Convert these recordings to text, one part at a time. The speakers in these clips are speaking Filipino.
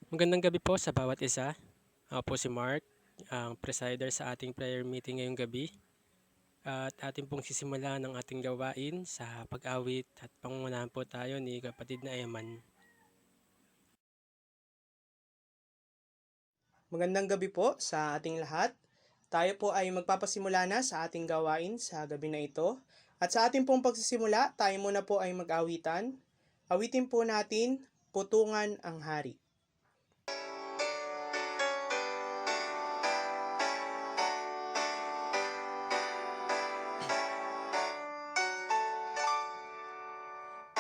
Magandang gabi po sa bawat isa. Ako po si Mark, ang presider sa ating prayer meeting ngayong gabi. At ating pong sisimulan ang ating gawain sa pag-awit at pangungunahan po tayo ni kapatid na Eman. Magandang gabi po sa ating lahat. Tayo po ay magpapasimula na sa ating gawain sa gabi na ito. At sa ating pong pagsisimula, tayo muna po ay mag-awitan. Awitin po natin, Putungan ang Hari.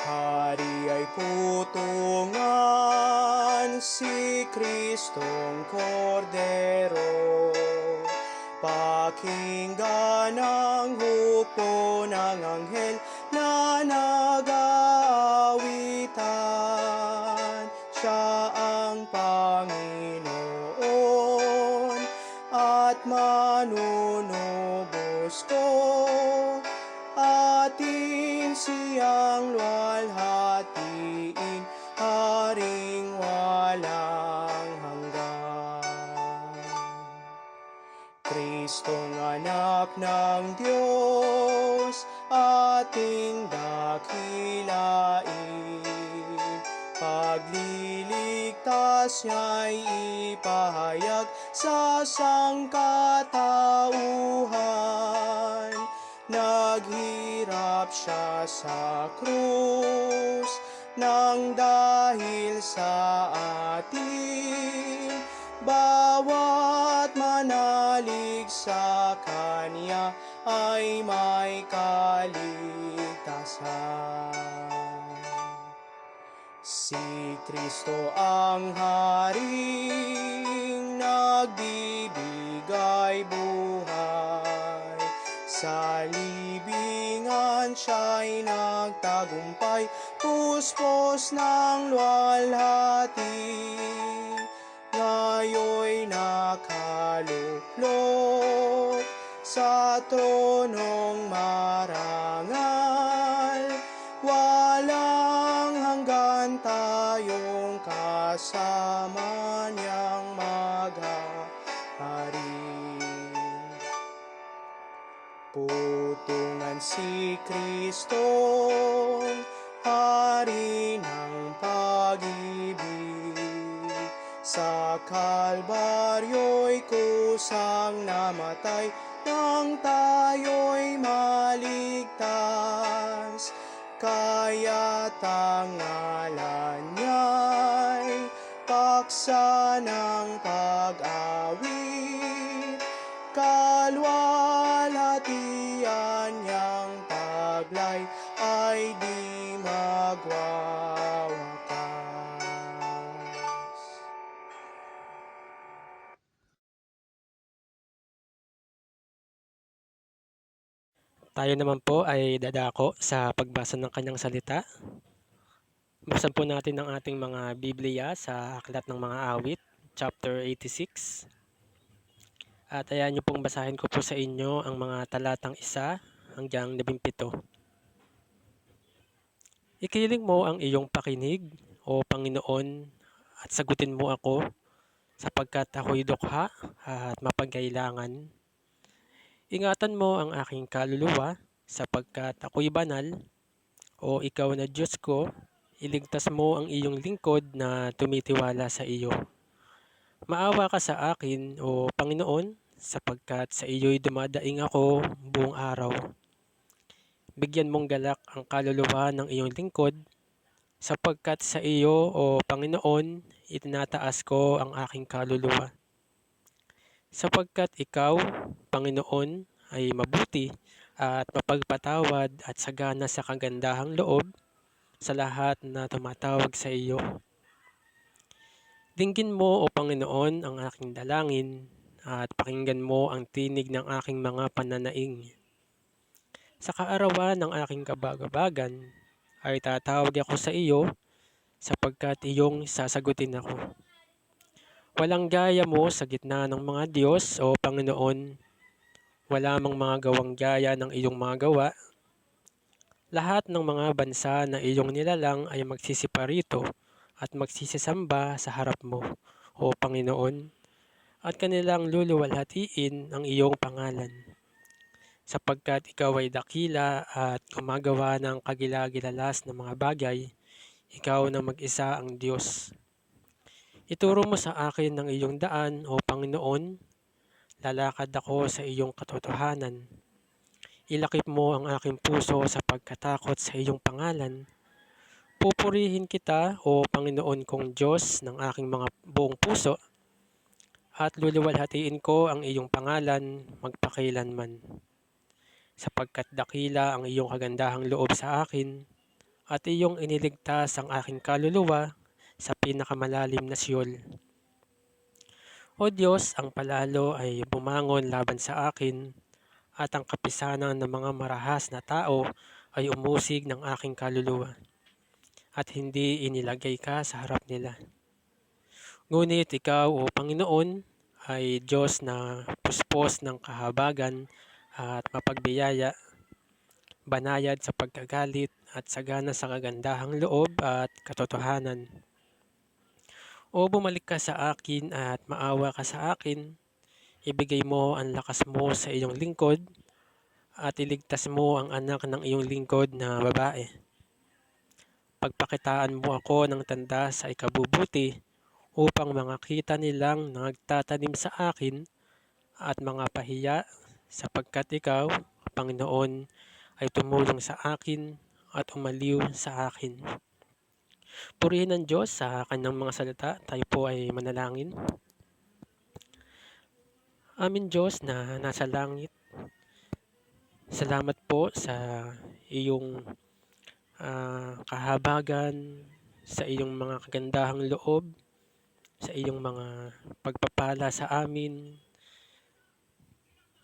Hari ay putungan, si Kristong Kordero. Pakinggan ang hukbo ng anghel na nag-aawitan. Siya ang Panginoon at manunubos ko. Atin siyang luwalhatiin, Haring walang hanggan. Kristong anak ng Diyos, ating dakilain. Pagliligtas niya'y ipahayag sa sangkatauhan. Naghirap siya sa krus nang dahil sa atin. Bawat manalig sa Kanya ay may kaligtasan. Si Kristo ang Haring nagbibigay buhay. Sa libingan siya'y nagtagumpay, puspos ng luwalhati. Ngayon'y nakaluklok sa tronong marangal. Walang hanggan tayong kasama niyang maghahari. Putungan si Kristong Hari ng pag-ibig. Sa Kalbaryo'y kusang namatay nang tayo'y maligtas. Kaya't ang ngalan niya'y paksa ng pag-awit. Kalwalhatian niyang taglay ay di magwawakas. Tayo naman po ay dadako sa pagbasa ng kanyang salita. Buksan po natin ang ating mga Biblia sa Aklat ng Mga Awit, chapter 86. At ayan niyo pong basahin ko po sa inyo ang mga talatang 1 hanggang 17. Ikiling mo ang iyong pakinig, O Panginoon, at sagutin mo ako, sapagkat ako'y dukha at mapagkailangan. Ingatan mo ang aking kaluluwa, sapagkat ako'y banal. O ikaw na Diyos ko, iligtas mo ang iyong lingkod na tumitiwala sa iyo. Maawa ka sa akin, O Panginoon, sapagkat sa iyo'y dumadaing ako buong araw. Bigyan mong galak ang kaluluwa ng iyong lingkod, sapagkat sa iyo, O Panginoon, itinataas ko ang aking kaluluwa. Sapagkat ikaw, Panginoon, ay mabuti at mapagpatawad at sagana sa kagandahang loob sa lahat na tumatawag sa iyo. Dinggin mo, O Panginoon, ang aking dalangin at pakinggan mo ang tinig ng aking mga pananaing. Sa kaarawan ng aking kabagabagan ay tatawag ako sa iyo, sapagkat iyong sasagutin ako. Walang gaya mo sa gitna ng mga Diyos, O Panginoon. Wala mang mga gawang gaya ng iyong mga gawa. Lahat ng mga bansa na iyong nilalang ay magsisiparito at magsisisamba sa harap mo, O Panginoon, at kanilang luluwalhatiin ang iyong pangalan, sapagkat ikaw ay dakila at gumagawa ng kagilagilalas na mga bagay, ikaw na mag-isa ang Diyos. Ituro mo sa akin ang iyong daan, O Panginoon, lalakad ako sa iyong katotohanan. Ilakip mo ang aking puso sa pagkatakot sa iyong pangalan. Pupurihin kita, O Panginoon kong Diyos, ng aking mga buong puso, at luluwalhatiin ko ang iyong pangalan magpakailanman. Sapagkat dakila ang iyong kagandahang loob sa akin, at iyong iniligtas ang aking kaluluwa sa pinakamalalim na Siyol. O Diyos, ang palalo ay bumangon laban sa akin, at ang kapisanan ng mga marahas na tao ay umusig ng aking kaluluwa, at hindi inilagay ka sa harap nila. Ngunit ikaw, O Panginoon, ay Diyos na puspos ng kahabagan at mapagbiyaya, banayad sa pagkagalit at sagana sa kagandahang loob at katotohanan. O bumalik ka sa akin at maawa ka sa akin, ibigay mo ang lakas mo sa iyong lingkod, at iligtas mo ang anak ng iyong lingkod na babae. Pagpakitaan mo ako ng tanda sa ikabubuti, upang makita nilang nagtatanim sa akin at mga pahiya, sapagkat ikaw, Panginoon, ay tumulong sa akin at umaliw sa akin. Purihin ang Diyos sa kanyang mga salita. Tayo po ay manalangin. Amin Diyos na nasa langit, salamat po sa iyong kahabagan, sa iyong mga kagandahang loob, sa iyong mga pagpapala sa amin.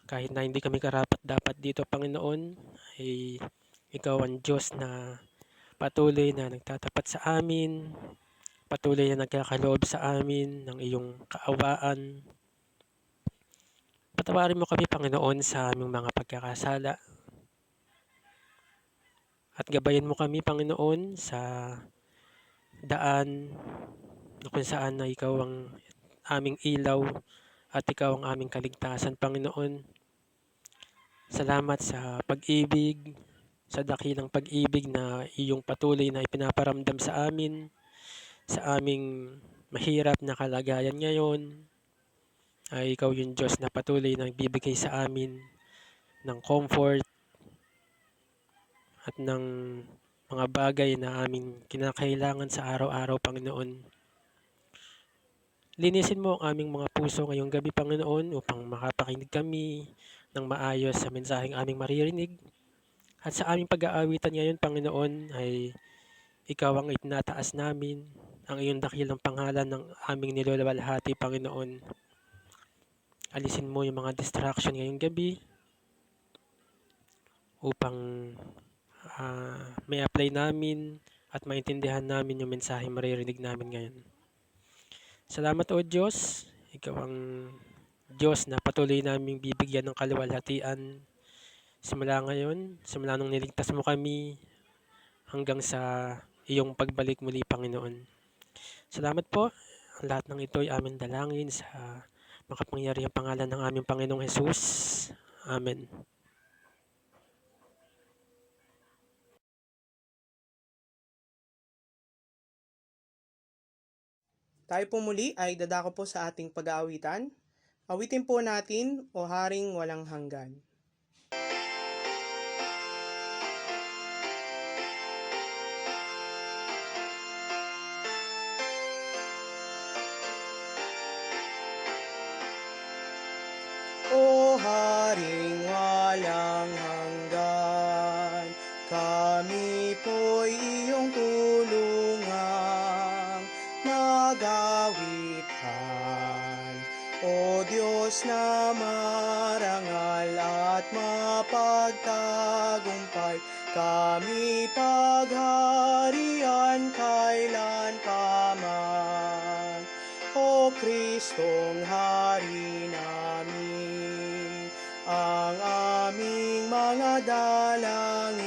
Kahit na hindi kami karapat-dapat dito, Panginoon, ay ikaw ang Diyos na patuloy na nagtatapat sa amin, patuloy na nagkakaloob sa amin ng iyong kaawaan. Patawarin mo kami, Panginoon, sa aming mga pagkakasala, at gabayan mo kami, Panginoon, sa daan na kung saan na ikaw ang aming ilaw at ikaw ang aming kaligtasan, Panginoon. Salamat sa pag-ibig, sa dakilang pag-ibig na iyong patuloy na ipinaparamdam sa amin, sa aming mahirap na kalagayan ngayon. Ay ikaw yung Diyos na patuloy na nagbibigay sa amin ng comfort at ng mga bagay na aming kinakailangan sa araw-araw, Panginoon. Linisin mo ang aming mga puso ngayong gabi, Panginoon, upang makapakinig kami ng maayos sa mensaheng aming maririnig. At sa aming pag-aawitan ngayon, Panginoon, ay ikaw ang itinataas namin, ang iyong dakilang pangalan ng aming niluluwalhati, Panginoon. Alisin mo yung mga distraction ngayong gabi upang may apply namin at maintindihan namin yung mensahe maririnig namin ngayon. Salamat o Diyos, ikaw ang Diyos na patuloy naming bibigyan ng kaluwalhatian simula ngayon, simula nung niligtas mo kami hanggang sa iyong pagbalik muli, Panginoon. Salamat po. Ang lahat ng ito ay aming dalangin sa makapangyarihang pangalan ng aming Panginoong Jesus. Amen. Tayo po muli ay dadako po sa ating pag-aawitan. Awitin po natin, O Haring Walang Hanggan. O Haring walang hanggan, kami po'y iyong tulungang magawitan. O Diyos na marangal at mapagtagumpay, kami pagharian kailan pa man. O Kristong Hari namin, ang aming mga dalangin,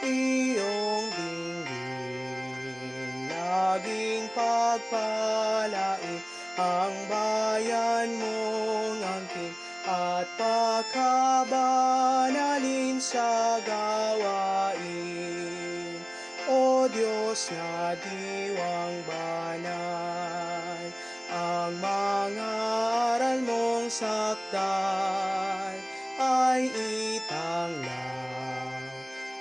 iyong dinggin pagpalain ang bayan mong angkin at pagkabanalin sa gawain. O Diyos na diwang banal, ang mga aral mong sakdal ay itanglaw,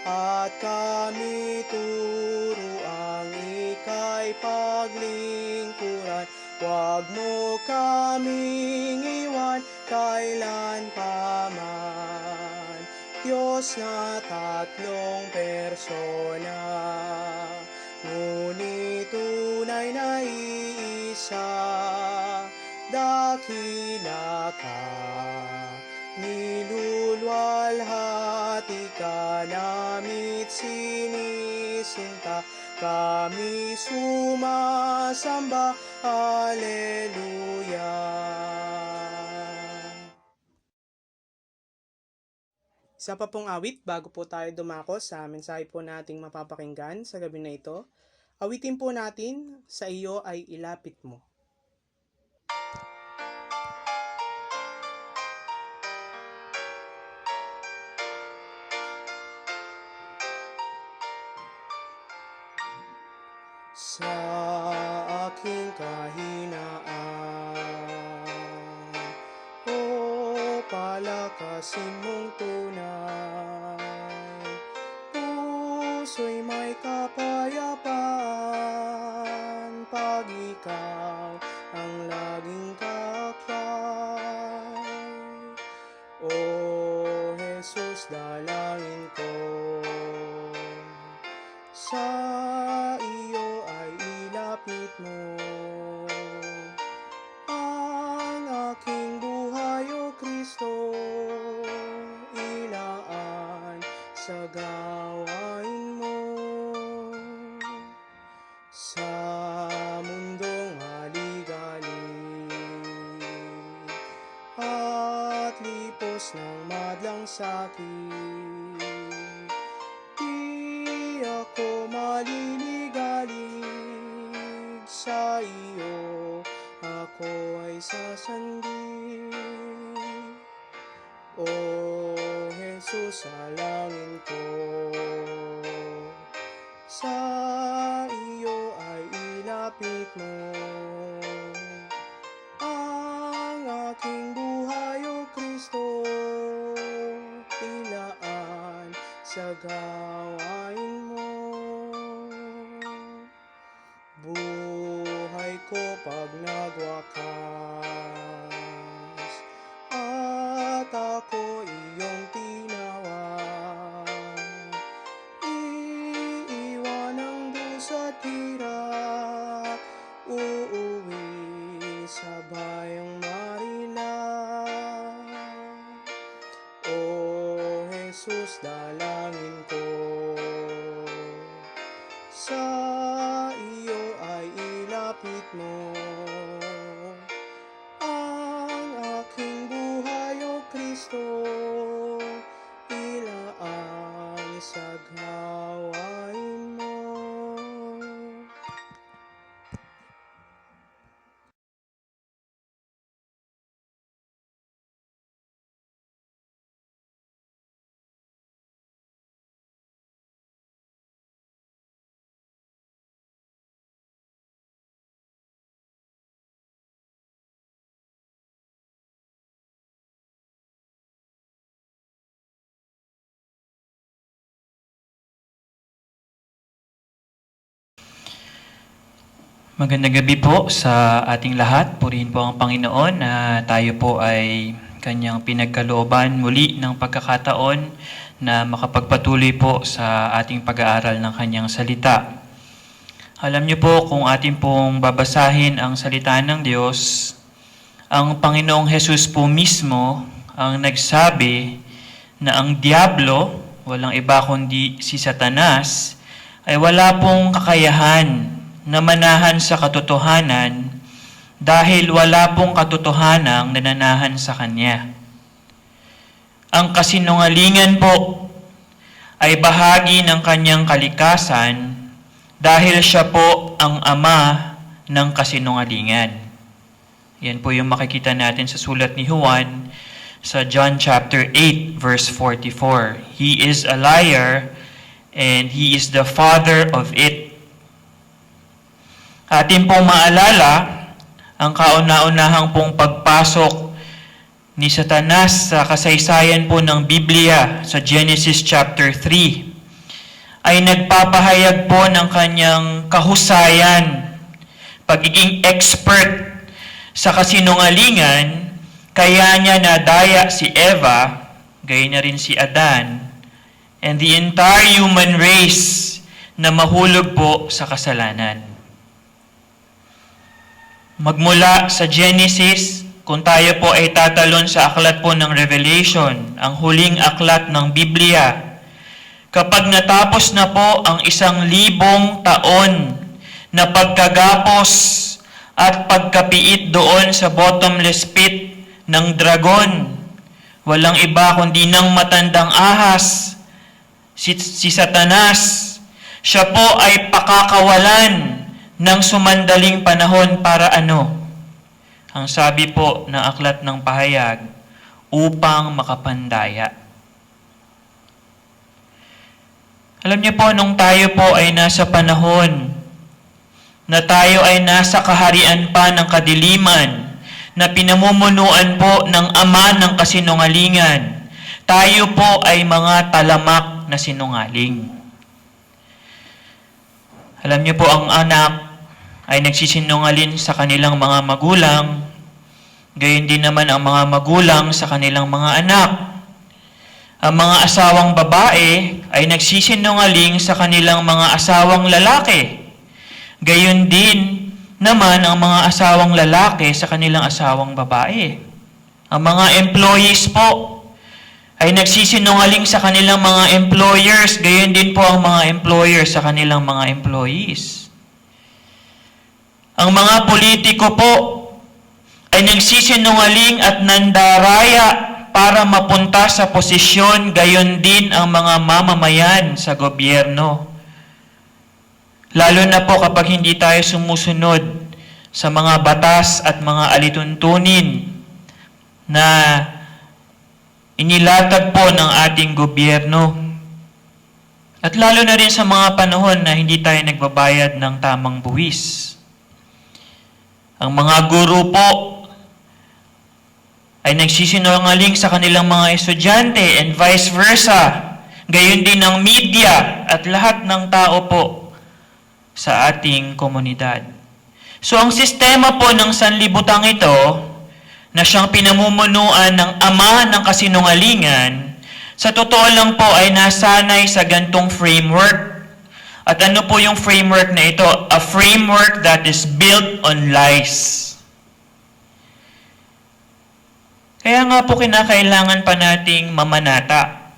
at kami turuang ika'y paglingkuran. Huwag mo kaming iwan kailan paman. Diyos na tatlong persona, ngunit tunay na iisa. Dakila ka, nilulwalhati ka namit sinisinta. Kami sumasamba, Alleluia. Isa pa pong awit bago po tayo dumako sa mensahe po nating mapapakinggan sa gabi na ito. Awitin po natin, Sa Iyo Ay Ilapit Mo. Sa aking kahinaan, o palakasin mong tunay, puso'y may kapayapaan pag ikaw ang laging kaklay. O Jesus, dalangin ko, sa iyo ay ilapit mo ang aking buhay, O Kristo. Ilaan sa gawain mo, sa mundong aligalig at lipos ng madlang sakit. Di ako maliligalig, sa iyo ako ay sasandig. O Jesus, salangin ko, sa iyo ay ilapit mo ang aking buhay, O Kristo. Ilaan sa gawain mo, buhay ko pag nagwakas, at ako iyong tinawag. Iiwan ang dusa't hirap, uuwi sa bayang Marilag. O Jesus, dalangin ko, sa iyo ay ilapit mo ang aking buhay, O Kristo. Ilaan sa gawain mo. Magandang gabi po sa ating lahat. Purihin po ang Panginoon na tayo po ay Kanyang pinagkalooban muli ng pagkakataon na makapagpatuloy po sa ating pag-aaral ng Kanyang salita. Alam niyo po, kung ating pong babasahin ang salita ng Diyos, ang Panginoong Hesus po mismo ang nagsabi na ang Diablo, walang iba kundi si Satanas, ay wala pong kakayahan na manahan sa katotohanan dahil wala pong katotohanang nananahan sa Kanya. Ang kasinungalingan po ay bahagi ng Kanyang kalikasan dahil Siya po ang Ama ng kasinungalingan. Yan po yung makikita natin sa sulat ni Juan sa John chapter 8 verse 44. He is a liar and he is the father of it. Atin pong maalala ang kauna-unahang pong pagpasok ni Satanas sa kasaysayan po ng Biblia sa Genesis chapter 3 ay nagpapahayag po ng kanyang kahusayan, pagiging expert sa kasinungalingan, kaya niya nadaya si Eva, gayon na rin si Adan, and the entire human race na mahulog po sa kasalanan. Magmula sa Genesis, kung tayo po ay tatalon sa aklat po ng Revelation, ang huling aklat ng Biblia, kapag natapos na po ang 1,000 taon na pagkagapos at pagkapiit doon sa bottomless pit ng dragon, walang iba kundi ng matandang ahas, si Satanas, siya po ay pakakawalan ng sumandaling panahon para ano? Ang sabi po ng aklat ng pahayag, upang makapandaya. Alam niyo po, nung tayo po ay nasa panahon na tayo ay nasa kaharian pa ng kadiliman, na pinamumunuan po ng ama ng kasinungalingan, tayo po ay mga talamak na sinungaling. Alam niyo po, ang anak ay nagsisinungaling sa kanilang mga magulang, gayon din naman ang mga magulang sa kanilang mga anak. Ang mga asawang babae ay nagsisinungaling sa kanilang mga asawang lalaki. Gayon din naman ang mga asawang lalaki sa kanilang asawang babae. Ang mga employees po ay nagsisinungaling sa kanilang mga employers, gayon din po ang mga employers sa kanilang mga employees. Ang mga politiko po ay nagsisinungaling at nandaraya para mapunta sa posisyon, gayon din ang mga mamamayan sa gobyerno. Lalo na po kapag hindi tayo sumusunod sa mga batas at mga alituntunin na inilatag po ng ating gobyerno. At lalo na rin sa mga panahon na hindi tayo nagbabayad ng tamang buwis. Ang mga guro po ay nagsisinungaling sa kanilang mga estudyante and vice versa. Gayon din ang media at lahat ng tao po sa ating komunidad. So ang sistema po ng sanlibutan ito, na siyang pinamumunuan ng ama ng kasinungalingan, sa totoo lang po ay nasanay sa gantong framework. At ano po yung framework na ito? A framework that is built on lies. Kaya nga po kinakailangan pa nating mamanata.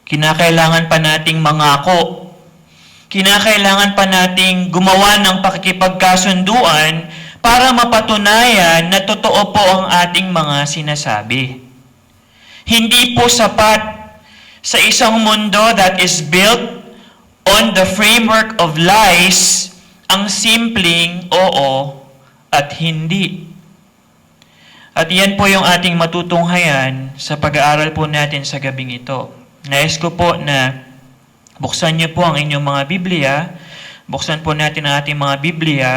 Kinakailangan pa nating mangako. Kinakailangan pa nating gumawa ng pakikipagkasunduan para mapatunayan na totoo po ang ating mga sinasabi. Hindi po sapat sa isang mundo that is built on the framework of lies ang simpleng oo at hindi. At yan po yung ating matutunghayan sa pag-aaral po natin sa gabing ito. Nais ko po na buksan niyo po ang inyong mga Biblia. Buksan po natin ang ating mga Biblia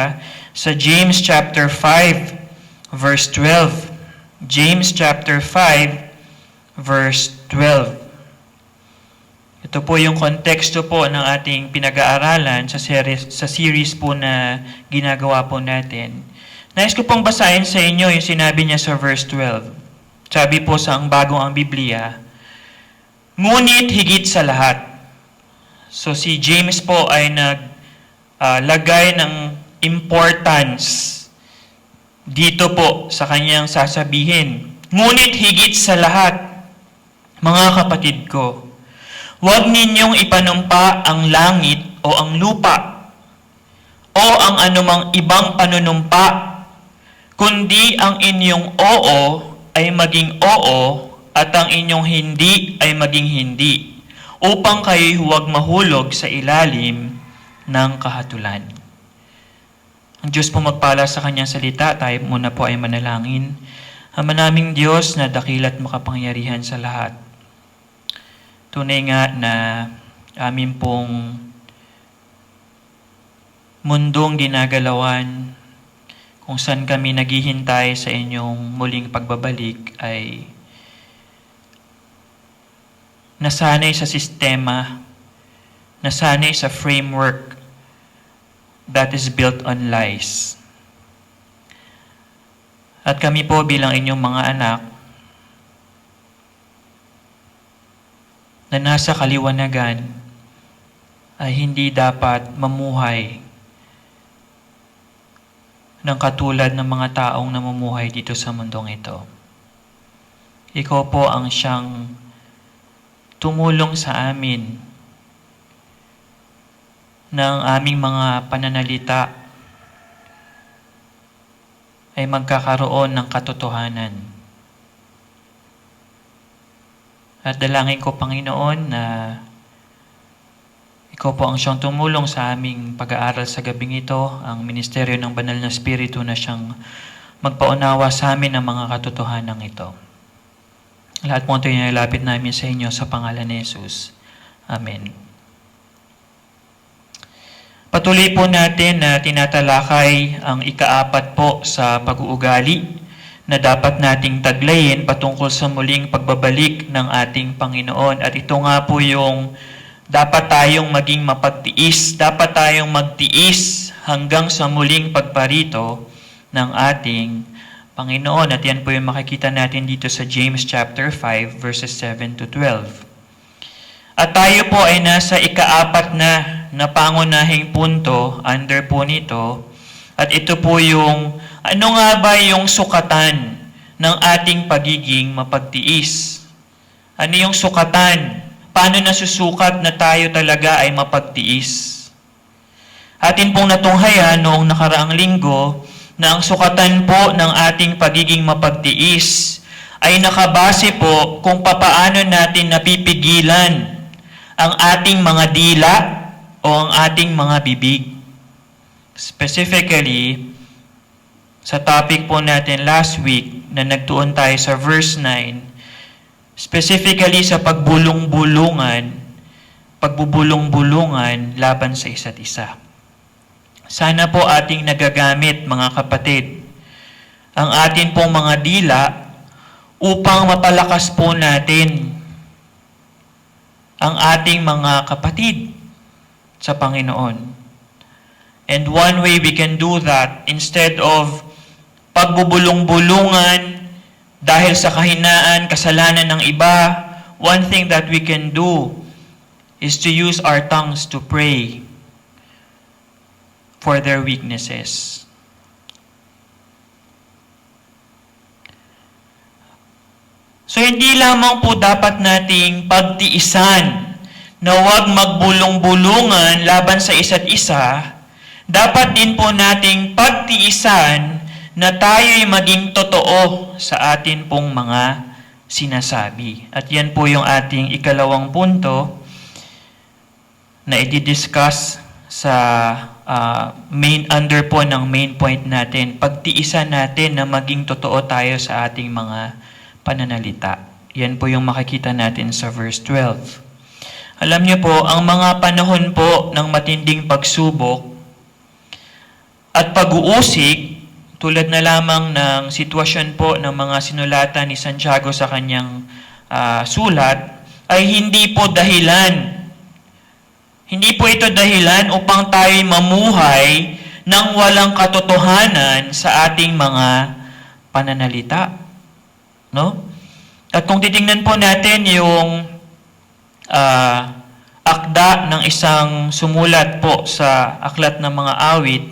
sa James chapter 5, verse 12. James chapter 5, verse 12. Ito po yung konteksto po ng ating pinag-aaralan sa series po na ginagawa po natin. Nais ko pong basahin sa inyo yung sinabi niya sa verse 12. Sabi po sa ang bagong ang Biblia, ngunit higit sa lahat. So si James po ay naglagay ng importance dito po sa kanyang sasabihin. Ngunit higit sa lahat, mga kapatid ko, huwag ninyong ipanumpa ang langit o ang lupa o ang anumang ibang panunumpa, kundi ang inyong oo ay maging oo at ang inyong hindi ay maging hindi, upang kayo huwag mahulog sa ilalim ng kahatulan. Ang Diyos po magpala sa kanyang salita. Tayo muna po ay manalangin. Ama naming Diyos na dakila't makapangyarihan sa lahat. Tunay nga na amin pong mundong ginagalawan, kung saan kami naghihintay sa inyong muling pagbabalik, ay nasanay sa sistema, nasanay sa framework that is built on lies. At kami po bilang inyong mga anak na nasa kaliwanagan ay hindi dapat mamuhay ng katulad ng mga taong namumuhay dito sa mundong ito. Ikaw po ang siyang tumulong sa amin ng aming mga pananalita ay magkakaroon ng katotohanan. At dalangin ko, Panginoon, na ikaw po ang siyang tumulong sa aming pag-aaral sa gabing ito, ang Ministeryo ng Banal na Espiritu na siyang magpaunawa sa amin ng mga katotohanan ito. Lahat po ito inilapit namin sa inyo sa pangalan ni Jesus. Amen. Patuloy po natin na tinatalakay ang ika-4 po sa pag-uugali na dapat nating taglayin patungkol sa muling pagbabalik ng ating Panginoon. At ito nga po yung dapat tayong maging mapagtiis, dapat tayong magtiis hanggang sa muling pagparito ng ating Panginoon. At yan po yung makikita natin dito sa James chapter 5 verses 7 to 12. At tayo po ay nasa ika-4 na pangunahing punto under po nito. At ito po yung, ano nga ba yung sukatan ng ating pagiging mapagtiis? Ano yung sukatan? Paano nasusukat na tayo talaga ay mapagtiis? Atin pong natunghayan noong nakaraang linggo na ang sukatan po ng ating pagiging mapagtiis ay nakabase po kung papaano natin napipigilan ang ating mga dila o ang ating mga bibig. Specifically, sa topic po natin last week na nagtuon tayo sa verse 9, specifically sa pagbubulong-bulungan laban sa isa't isa. Sana po ating nagagamit, mga kapatid, ang atin pong mga dila upang mapalakas po natin ang ating mga kapatid sa Panginoon. And one way we can do that, instead of pagbubulong-bulungan dahil sa kahinaan, kasalanan ng iba, one thing that we can do is to use our tongues to pray for their weaknesses. So hindi lamang po dapat nating pagtiisan na huwag magbulong-bulungan laban sa isa't isa, dapat din po nating pagtiisan na tayo'y maging totoo sa atin pong mga sinasabi. At yan po yung ating ikalawang punto na i-discuss sa under po ng main point natin. Pagtiisan natin na maging totoo tayo sa ating mga pananalita. Yan po yung makikita natin sa verse 12. Alam niyo po, ang mga panahon po ng matinding pagsubok at pag-uusig, tulad na lamang ng sitwasyon po ng mga sinulatan ni Santiago sa kanyang sulat, ay hindi po dahilan. Hindi po ito dahilan upang tayo mamuhay ng walang katotohanan sa ating mga pananalita. No? At kung titingnan po natin yung akda ng isang sumulat po sa aklat ng mga awit,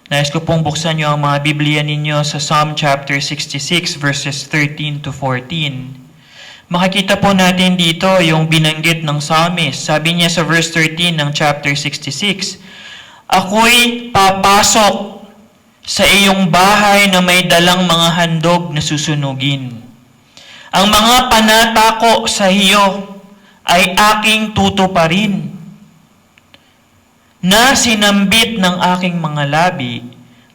nais ko pong buksan nyo ang mga Biblia ninyo sa Psalm chapter 66 verses 13 to 14. Makikita po natin dito yung binanggit ng psalmist. Sabi niya sa verse 13 ng chapter 66, "Ako'y papasok sa iyong bahay na may dalang mga handog na susunugin. Ang mga panata ko sa iyo ay aking tutuparin. Na sinambit ng aking mga labi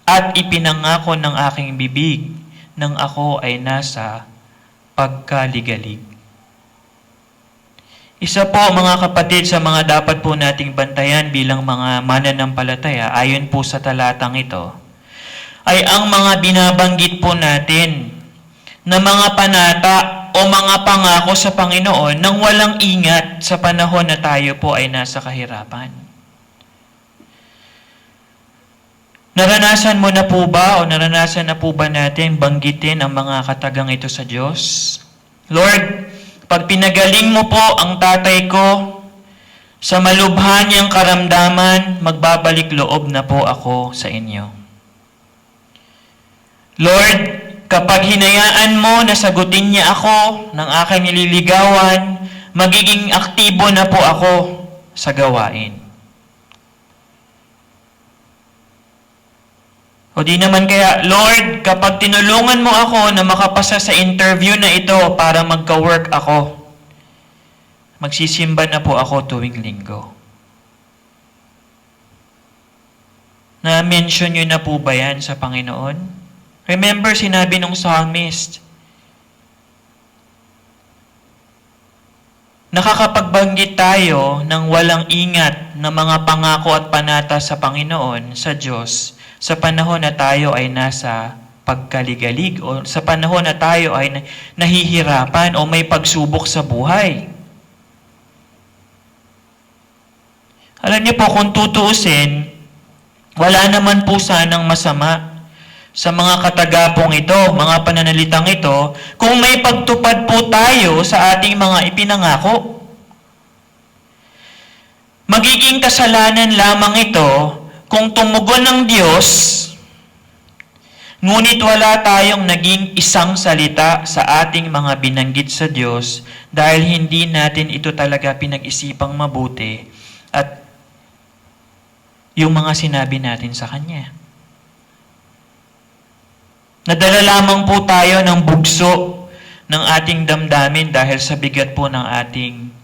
at ipinangako ng aking bibig nang ako ay nasa pagkaligalig. Isa po mga kapatid sa mga dapat po nating bantayan bilang mga mananampalataya ayon po sa talatang ito ay ang mga binabanggit po natin na mga panata o mga pangako sa Panginoon nang walang ingat sa panahon na tayo po ay nasa kahirapan. Naranasan mo na po ba o naranasan na po ba natin banggitin ang mga katagang ito sa Diyos? Lord, pag pinagaling mo po ang tatay ko sa malubha niyang karamdaman, magbabalik loob na po ako sa inyo. Lord, kapag hinayaan mo na sagutin niya ako ng aking nililigawan, magiging aktibo na po ako sa gawain. O di naman kaya, Lord, kapag tinulungan mo ako na makapasa sa interview na ito para magka-work ako, magsisimba na po ako tuwing linggo. Na-mention nyo na po ba yan sa Panginoon? Remember, sinabi nung psalmist, nakakapagbanggit tayo ng walang ingat na mga pangako at panata sa Panginoon, sa Diyos, sa panahon na tayo ay nasa pagkaligalig o sa panahon na tayo ay nahihirapan o may pagsubok sa buhay. Alam niyo po, kung tutuusin, wala naman po sanang masama sa mga katagapong ito, mga pananalitang ito, kung may pagtupad po tayo sa ating mga ipinangako. Magiging kasalanan lamang ito kung tumugon ng Diyos, ngunit wala tayong naging isang salita sa ating mga binanggit sa Diyos dahil hindi natin ito talaga pinag-isipang mabuti at yung mga sinabi natin sa Kanya. Nadala lamang po tayo ng bugso ng ating damdamin dahil sa bigat po ng ating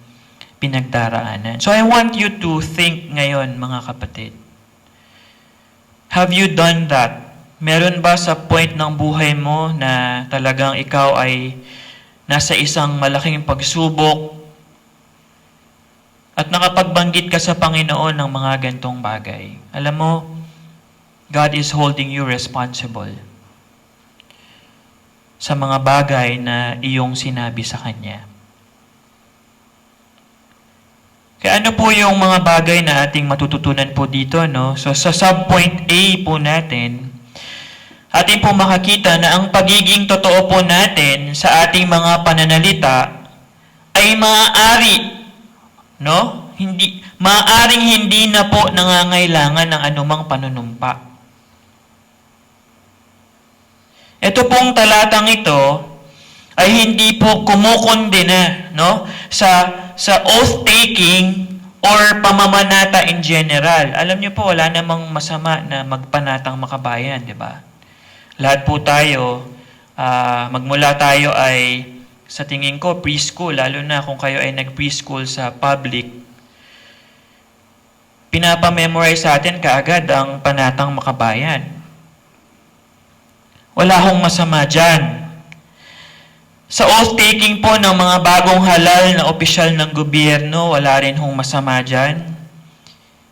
pinagdaraanan. So I want you to think ngayon, mga kapatid. Have you done that? Meron ba sa point ng buhay mo na talagang ikaw ay nasa isang malaking pagsubok at nakapagbanggit ka sa Panginoon ng mga gantong bagay? Alam mo, God is holding you responsible sa mga bagay na iyong sinabi sa Kanya. Kaya ano po yung mga bagay na ating matututunan po dito, no? So sa subpoint A po natin, ating po makakita na ang pagiging totoo po natin sa ating mga pananalita ay maaari, no? Maaaring hindi na po nangangailangan ng anumang panunumpa. Ito pong talatang ito ay hindi po kumukondena, no? Sa oath-taking or pamamanata in general. Alam niyo po, wala namang masama na magpanatang makabayan, di ba? Lahat po tayo, magmula tayo ay, sa tingin ko, preschool, lalo na kung kayo ay nag-preschool sa public, pinapamemorize sa atin kaagad ang panatang makabayan. Wala hong masama dyan. Sa oath-taking po ng mga bagong halal na opisyal ng gobyerno, wala rin hong masama dyan.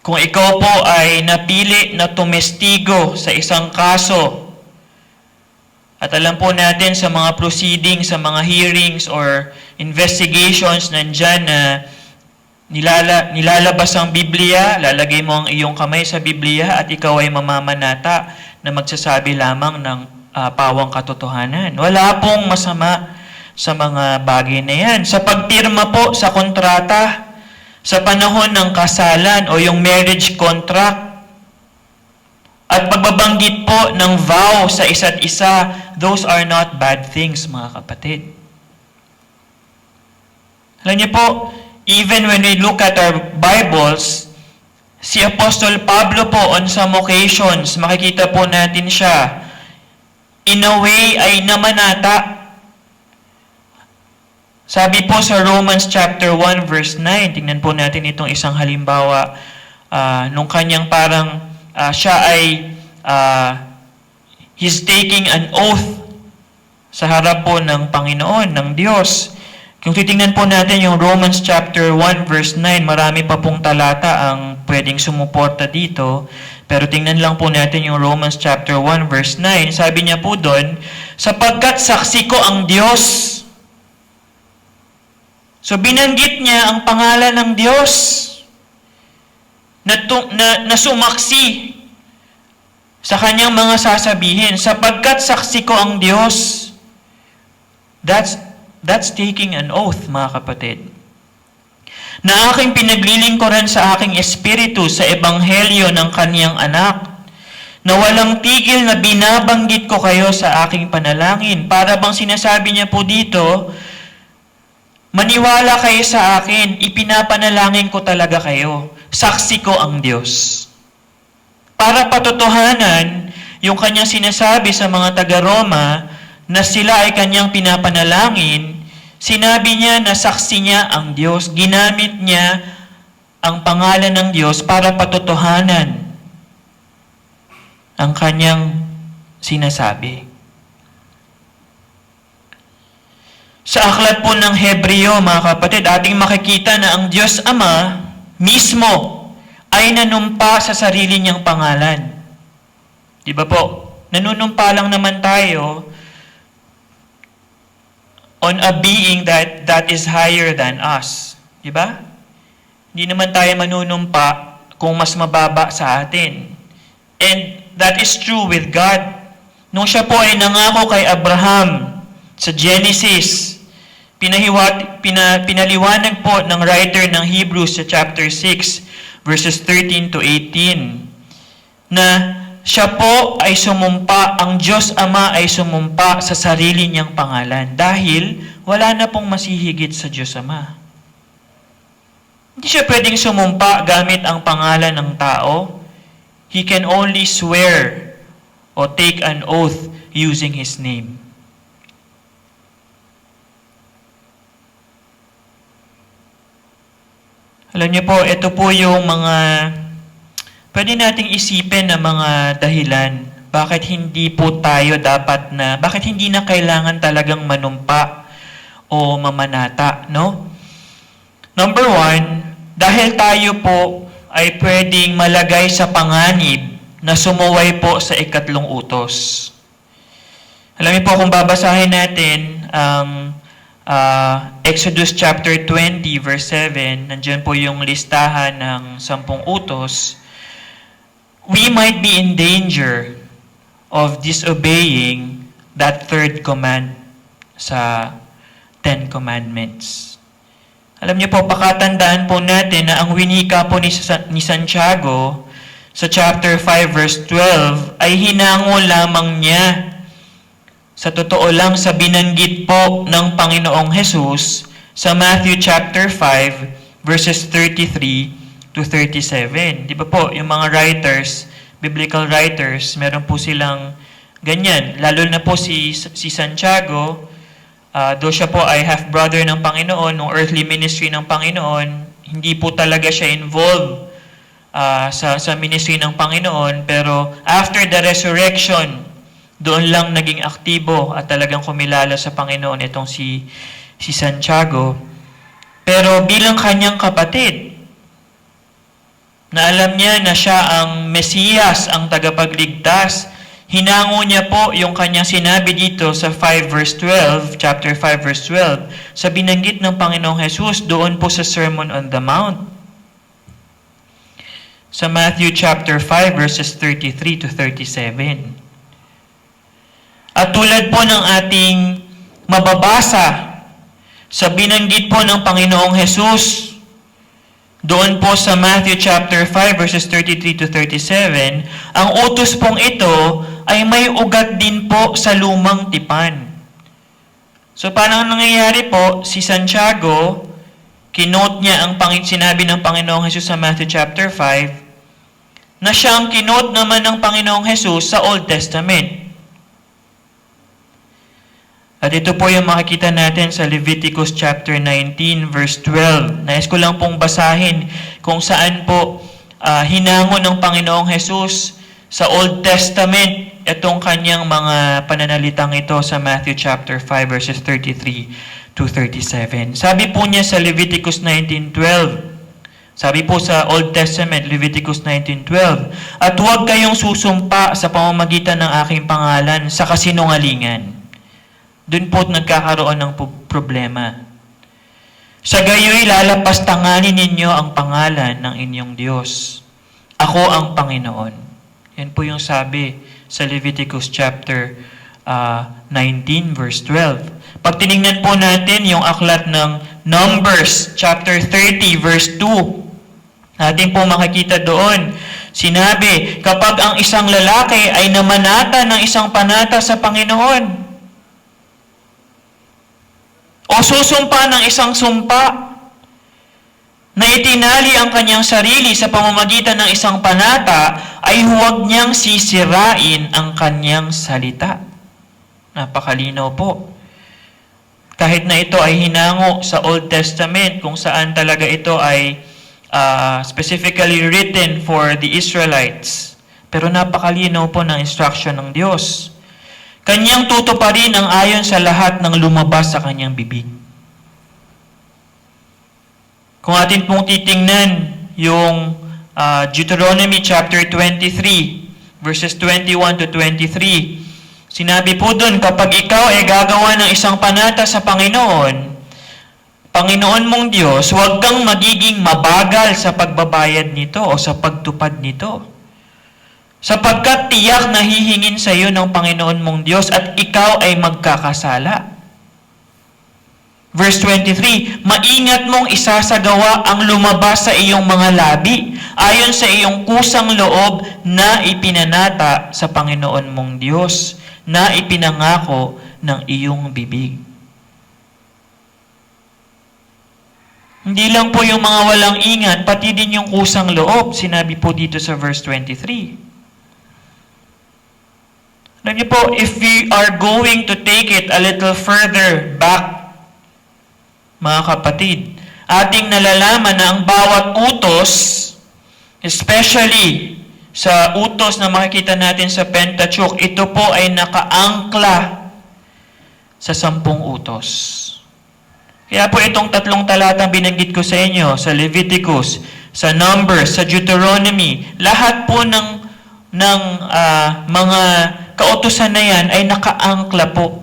Kung ikaw po ay napili na tumestigo sa isang kaso, at alam po natin sa mga proceedings, sa mga hearings or investigations, nandyan na nilalabas ang Biblia, lalagay mo ang iyong kamay sa Biblia at ikaw ay mamamanata na magsasabi lamang ng pawang katotohanan. Wala pong masama sa mga bagay na yan. Sa pagpirma po sa kontrata, sa panahon ng kasalan o yung marriage contract, at pagbabanggit po ng vow sa isa't isa, those are not bad things, mga kapatid. Alam niyo po, even when we look at our Bibles, si Apostle Pablo po on some occasions, makikita po natin siya, in a way ay namanata. Sabi po sa Romans chapter 1 verse 9, tingnan po natin itong isang halimbawa nung kanyang parang siya ay He's taking an oath sa harap po ng Panginoon, ng Diyos. Kung titingnan po natin yung Romans chapter 1 verse 9, marami pa pong talata ang pwedeng sumuporta dito. Pero tingnan lang po natin yung Romans chapter 1 verse 9. Sabi niya po doon, sapagkat saksi ko ang Diyos. So binanggit niya ang pangalan ng Diyos na sumaksi sa kanyang mga sasabihin. Sapagkat saksi ko ang Diyos. That's taking an oath, mga kapatid. Na aking pinaglilingkuran sa aking espiritu sa ebanghelyo ng kaniyang anak, na walang tigil na binabanggit ko kayo sa aking panalangin. Para bang sinasabi niya po dito, maniwala kayo sa akin, ipinapanalangin ko talaga kayo. Saksi ko ang Diyos. Para patotohanan yung kanyang sinasabi sa mga taga-Roma na sila ay kanyang pinapanalangin, sinabi niya na saksi niya ang Diyos. Ginamit niya ang pangalan ng Diyos para patotohanan ang kanyang sinasabi. Sa aklat po ng Hebreo, mga kapatid, ating makikita na ang Diyos Ama mismo ay nanumpa sa sarili niyang pangalan. Di ba po? Nanunumpa lang naman tayo on a being that is higher than us. Di ba? Hindi naman tayo manunumpa kung mas mababa sa atin. And that is true with God. Nung siya po ay nangako kay Abraham sa Genesis, pinaliwanag po ng writer ng Hebrews sa chapter 6, verses 13 to 18, na siya po ay sumumpa, ang Diyos Ama ay sumumpa sa sarili niyang pangalan dahil wala na pong masihigit sa Diyos Ama. Hindi siya pwedeng sumumpa gamit ang pangalan ng tao. He can only swear o take an oath using His name. Alam niyo po, ito po yung mga pwede nating isipin na mga dahilan bakit hindi po tayo bakit hindi na kailangan talagang manumpa o mamanata, no? Number 1, dahil tayo po ay pwedeng malagay sa panganib na sumuway po sa ikatlong utos. Alam niyo po, kung babasahin natin ang Exodus chapter 20 verse 7, nandiyan po yung listahan ng 10 utos, we might be in danger of disobeying that third command sa 10 Commandments. Alam niyo po, pakatandaan po natin na ang winika po ni Santiago sa chapter 5 verse 12 ay hinango lamang niya sa totoo lang sa binanggit po ng Panginoong Jesus sa Matthew chapter 5 verses 33 to 37. Di ba po, yung mga writers, biblical writers, meron po silang ganyan. Lalo na po si Santiago, though siya po ay half-brother ng Panginoon, ng earthly ministry ng Panginoon, hindi po talaga siya involved sa ministry ng Panginoon, pero after the resurrection, doon lang naging aktibo at talagang kumilala sa Panginoon itong si Santiago. Pero bilang kanyang kapatid, na alam niya na siya ang Mesiyas, ang tagapagligtas, hinango niya po yung kanyang sinabi dito sa 5 verse 12, chapter 5 verse 12, sa binanggit ng Panginoong Jesus doon po sa Sermon on the Mount. Sa Matthew chapter 5 verses 33 to 37. At tulad po ng ating mababasa sa binanggit po ng Panginoong Jesus, doon po sa Matthew chapter 5 verses 33 to 37, ang utos pong ito ay may ugat din po sa lumang tipan. So paano nangyayari po? Si Santiago, kinote niya ang sinabi ng Panginoong Jesus sa Matthew chapter 5, na siyang kinote naman ng Panginoong Jesus sa Old Testament. At ito po yung makikita natin sa Leviticus chapter 19 verse 12. Nais ko lang pong basahin kung saan po hinango ng Panginoong Jesus sa Old Testament itong kanyang mga pananalitang ito sa Matthew chapter 5 verses 33 to 37. Sabi po niya sa Leviticus 19:12, sabi po sa Old Testament, Leviticus 19:12, "At huwag kayong susumpa sa pamamagitan ng aking pangalan sa kasinungalingan." Doon po nagkakaroon ng problema. "Sa gayoy lalapastanganin ninyo ang pangalan ng inyong Diyos. Ako ang Panginoon." Yan po yung sabi sa Leviticus chapter 19 verse 12. Pag tinignan po natin yung aklat ng Numbers chapter 30 verse 2, natin po makikita doon, sinabi, kapag ang isang lalaki ay namanata ng isang panata sa Panginoon, o susumpa ng isang sumpa, na itinali ang kanyang sarili sa pamamagitan ng isang panata, ay huwag niyang sisirain ang kanyang salita. Napakalinaw po. Kahit na ito ay hinango sa Old Testament, kung saan talaga ito ay specifically written for the Israelites. Pero napakalinaw po ng instruction ng Diyos. Kanyang tutuparin ang ayon sa lahat ng lumabas sa kanyang bibig. Kung atin pong titingnan yung Deuteronomy chapter 23, verses 21 to 23, sinabi po doon, kapag ikaw ay gagawa ng isang panata sa Panginoon mong Diyos, huwag kang magiging mabagal sa pagbabayad nito o sa pagtupad nito. Sapagkat tiyak na hihingin sa iyo ng Panginoon mong Diyos at ikaw ay magkakasala. Verse 23, maingat mong isasagawa ang lumabas sa iyong mga labi ayon sa iyong kusang loob na ipinanata sa Panginoon mong Diyos, na ipinangako ng iyong bibig. Hindi lang po yung mga walang ingat, pati din yung kusang loob, sinabi po dito sa verse 23. Alam niyo po, if we are going to take it a little further back, mga kapatid, ating nalalaman na ang bawat utos, especially sa utos na makikita natin sa Pentateuch, ito po ay nakaangkla sa 10 utos. Kaya po itong 3 talatang binanggit ko sa inyo, sa Leviticus, sa Numbers, sa Deuteronomy, lahat po ng mga kautusan na yan ay nakaangkla po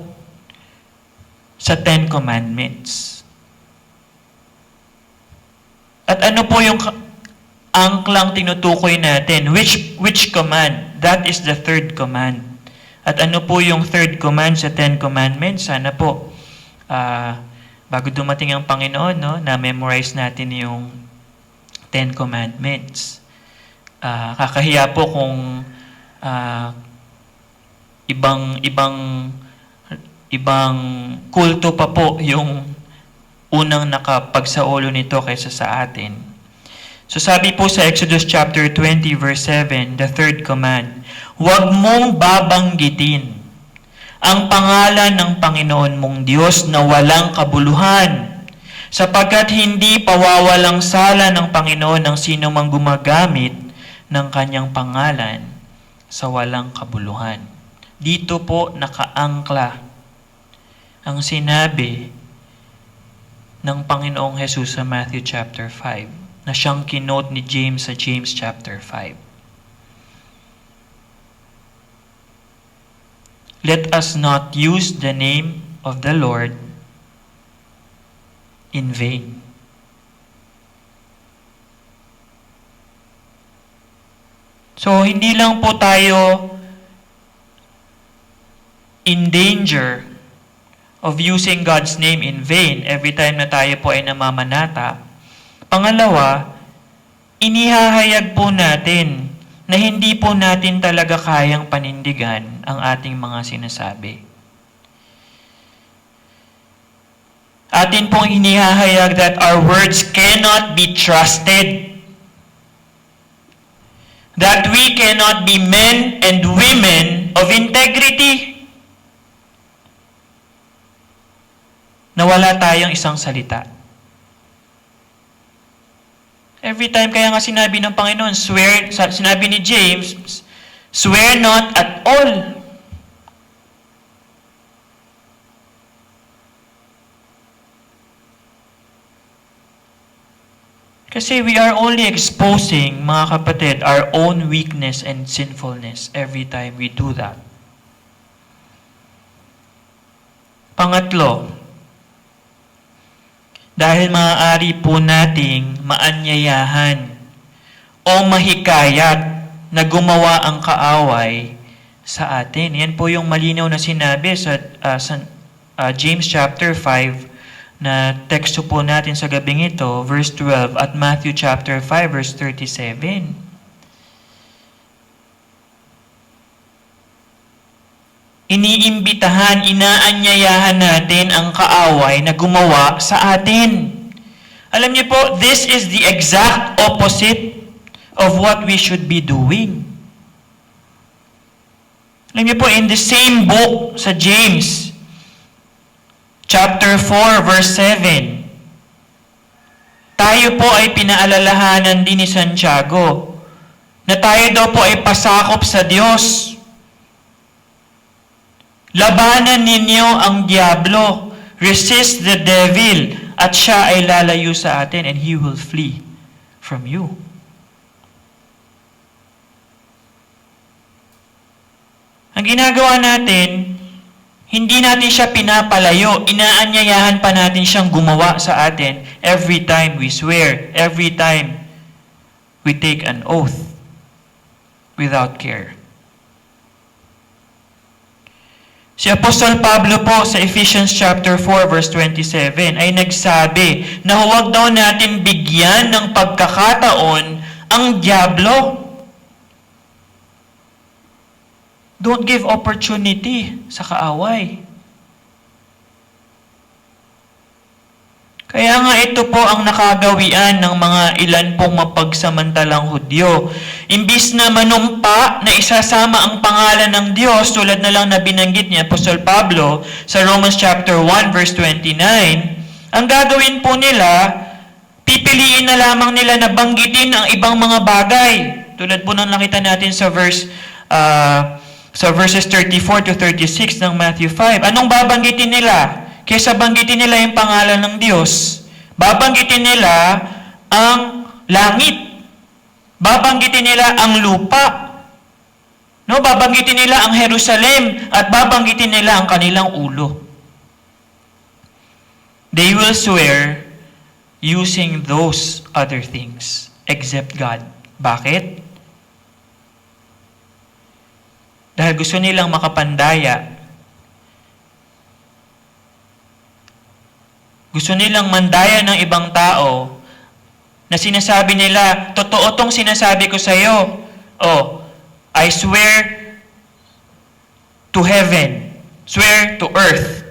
sa 10 Commandments. At ano po yung angklang tinutukoy natin? Which command? That is the 3rd command. At ano po yung 3rd command sa 10 Commandments? Sana po, bago dumating ang Panginoon, no, na-memorize natin yung 10 Commandments. Kakahiya po kung ibang kulto pa po yung unang nakapagsaulo nito kaysa sa atin. So sabi po sa Exodus chapter 20 verse 7, the 3rd command, huwag mong babanggitin ang pangalan ng Panginoon mong Diyos na walang kabuluhan, sapagkat hindi pawawalang sala ng Panginoon ng sino mang gumagamit ng kanyang pangalan sa walang kabuluhan. Dito po nakaangkla ang sinabi ng Panginoong Jesus sa Matthew chapter 5, na siyang kinote ni James sa James chapter 5. Let us not use the name of the Lord in vain. So, hindi lang po tayo in danger of using God's name in vain every time na tayo po ay namamanata. Pangalawa, inihahayag po natin na hindi po natin talaga kayang panindigan ang ating mga sinasabi. Atin pong inihahayag that our words cannot be trusted. That we cannot be men and women of integrity. Na wala tayong isang salita. Every time, kaya nga sinabi ng Panginoon, sinabi ni James, swear not at all. Kasi we are only exposing, mga kapatid, our own weakness and sinfulness every time we do that. Pangatlo, dahil maaari po nating maanyayahan o mahikayat na gumawa ang kaaway sa atin. Yan po yung malinaw na sinabi sa James chapter 5 na teksto po natin sa gabing ito, verse 12, at Matthew chapter 5, verse 37. Iniimbitahan, inaanyayahan natin ang kaaway na gumawa sa atin. Alam niyo po, this is the exact opposite of what we should be doing. Alam niyo po, in the same book sa James, chapter 4, verse 7, tayo po ay pinaalalahanan din ni Santiago na tayo daw po ay pasakop sa Diyos. Labanan ninyo ang diablo, resist the devil, at siya ay lalayo sa atin and he will flee from you. Ang ginagawa natin, hindi natin siya pinapalayo, inaanyayahan pa natin siyang gumawa sa atin every time we swear, every time we take an oath without care. Si Apostol Pablo po sa Ephesians chapter 4 verse 27 ay nagsabi na huwag daw natin bigyan ng pagkakataon ang diablo. Don't give opportunity sa kaaway. Kaya nga ito po ang nakagawian ng mga ilan pong mapagsamantalang Hudyo. Imbis na manumpa na isasama ang pangalan ng Diyos, tulad na lang na binanggit ni Apostol Pablo sa Romans chapter 1 verse 29, ang gagawin po nila, pipiliin na lamang nila na banggitin ang ibang mga bagay. Tulad po ng nakita natin sa verses 34 to 36 ng Matthew 5. Anong babanggitin nila? Kaysa banggitin nila yung pangalan ng Diyos, babanggitin nila ang langit. Babanggitin nila ang lupa. No, babanggitin nila ang Jerusalem at babanggitin nila ang kanilang ulo. They will swear using those other things except God. Bakit? Dahil gusto nilang makapandaya. Gusto nilang mandaya ng ibang tao na sinasabi nila, totoo tong sinasabi ko sa iyo. Oh, I swear to heaven, swear to earth.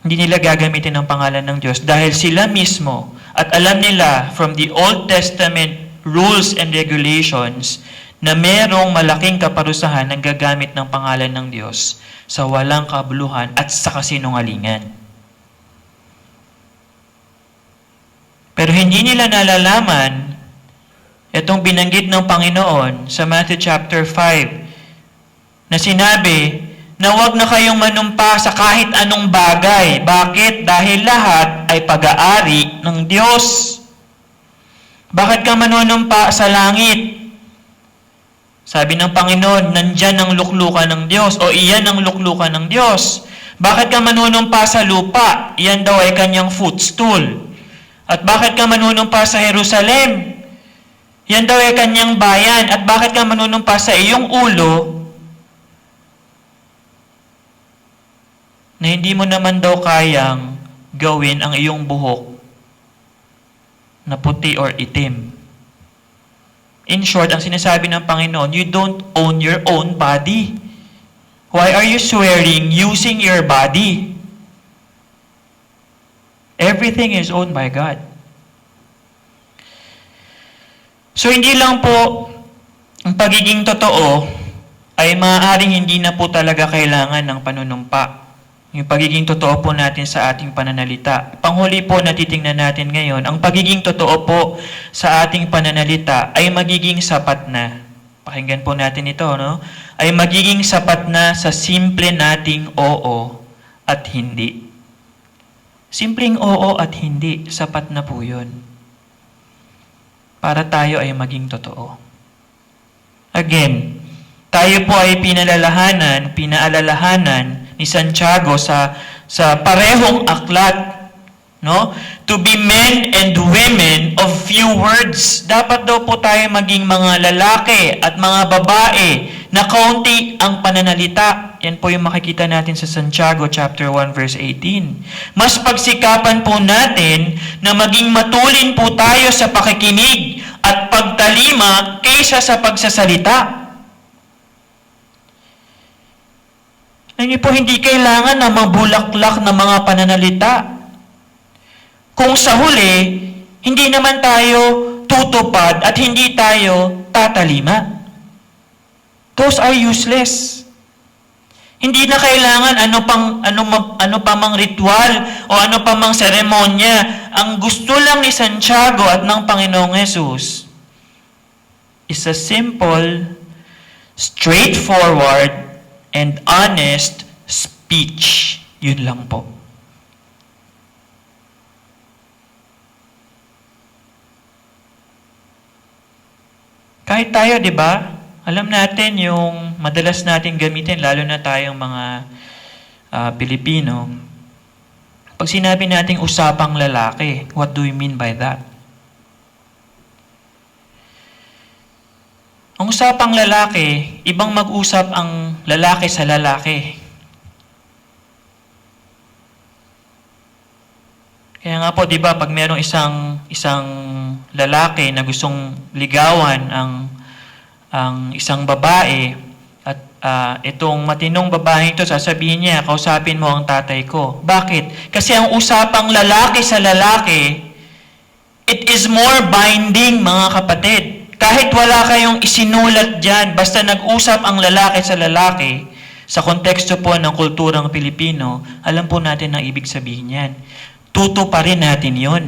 Hindi nila gagamitin ang pangalan ng Diyos dahil sila mismo at alam nila from the Old Testament rules and regulations na merong malaking kaparusahan ng gagamit ng pangalan ng Diyos sa walang kabuluhan at sa kasinungalingan. Pero hindi nila nalalaman itong binanggit ng Panginoon sa Matthew chapter 5 na sinabi na huwag na kayong manumpa sa kahit anong bagay. Bakit? Dahil lahat ay pag-aari ng Diyos. Bakit ka manunumpa sa langit? Sabi ng Panginoon, nandyan ang luklukan ng Diyos o iyan ang luklukan ng Diyos. Bakit ka manunumpa sa lupa? Iyan daw ay kanyang footstool. At bakit ka manunumpa sa Jerusalem? Yan daw ay kanyang bayan. At bakit ka manunumpa sa iyong ulo na hindi mo naman daw kayang gawin ang iyong buhok na puti or itim? In short, ang sinasabi ng Panginoon, you don't own your own body. Why are you swearing using your body? Everything is owned by God. So, hindi lang po ang pagiging totoo ay maaaring hindi na po talaga kailangan ng panunumpa. Yung pagiging totoo po natin sa ating pananalita. Panghuli po na titingnan natin ngayon, ang pagiging totoo po sa ating pananalita ay magiging sapat na. Pakinggan po natin ito, no? Ay magiging sapat na sa simple nating oo at hindi. Simpleng oo at hindi, sapat na po yun. Para tayo ay maging totoo. Again, tayo po ay pinaalalahanan ni Santiago sa parehong aklat, no? To be men and women of few words. Dapat daw po tayo maging mga lalaki at mga babae na kaunti ang pananalita. Yan po yung makikita natin sa Santiago chapter 1 verse 18. Mas pagsikapan po natin na maging matulin po tayo sa pakikinig at pagtalima kaysa sa pagsasalita. Alam niyo po, hindi kailangan na mabulaklak na mga pananalita. Kung sa huli, hindi naman tayo tutupad at hindi tayo tatalima. Those are useless. Hindi na kailangan ano pa mang ritual o ano pa mang seremonya. Ang gusto lang ni Santiago at ng Panginoong Jesus is a simple, straightforward, and honest speech. Yun lang po. Kahit tayo, di ba? Alam natin yung madalas natin gamitin, lalo na tayong mga Pilipino. Pag sinabi nating usapang lalaki, what do we mean by that? Ang usapang lalaki, ibang mag-usap ang lalaki sa lalaki. Kaya nga po, di ba, pag merong isang lalaki na gustong ligawan ang isang babae, at itong matinong babae ito, sasabihin niya, kausapin mo ang tatay ko. Bakit? Kasi ang usapang lalaki sa lalaki, it is more binding, mga kapatid. Kahit wala kayong isinulat dyan, basta nag-usap ang lalaki sa lalaki, sa konteksto po ng kulturang Pilipino, alam po natin ang ibig sabihin yan. Tuto pa rin natin yun.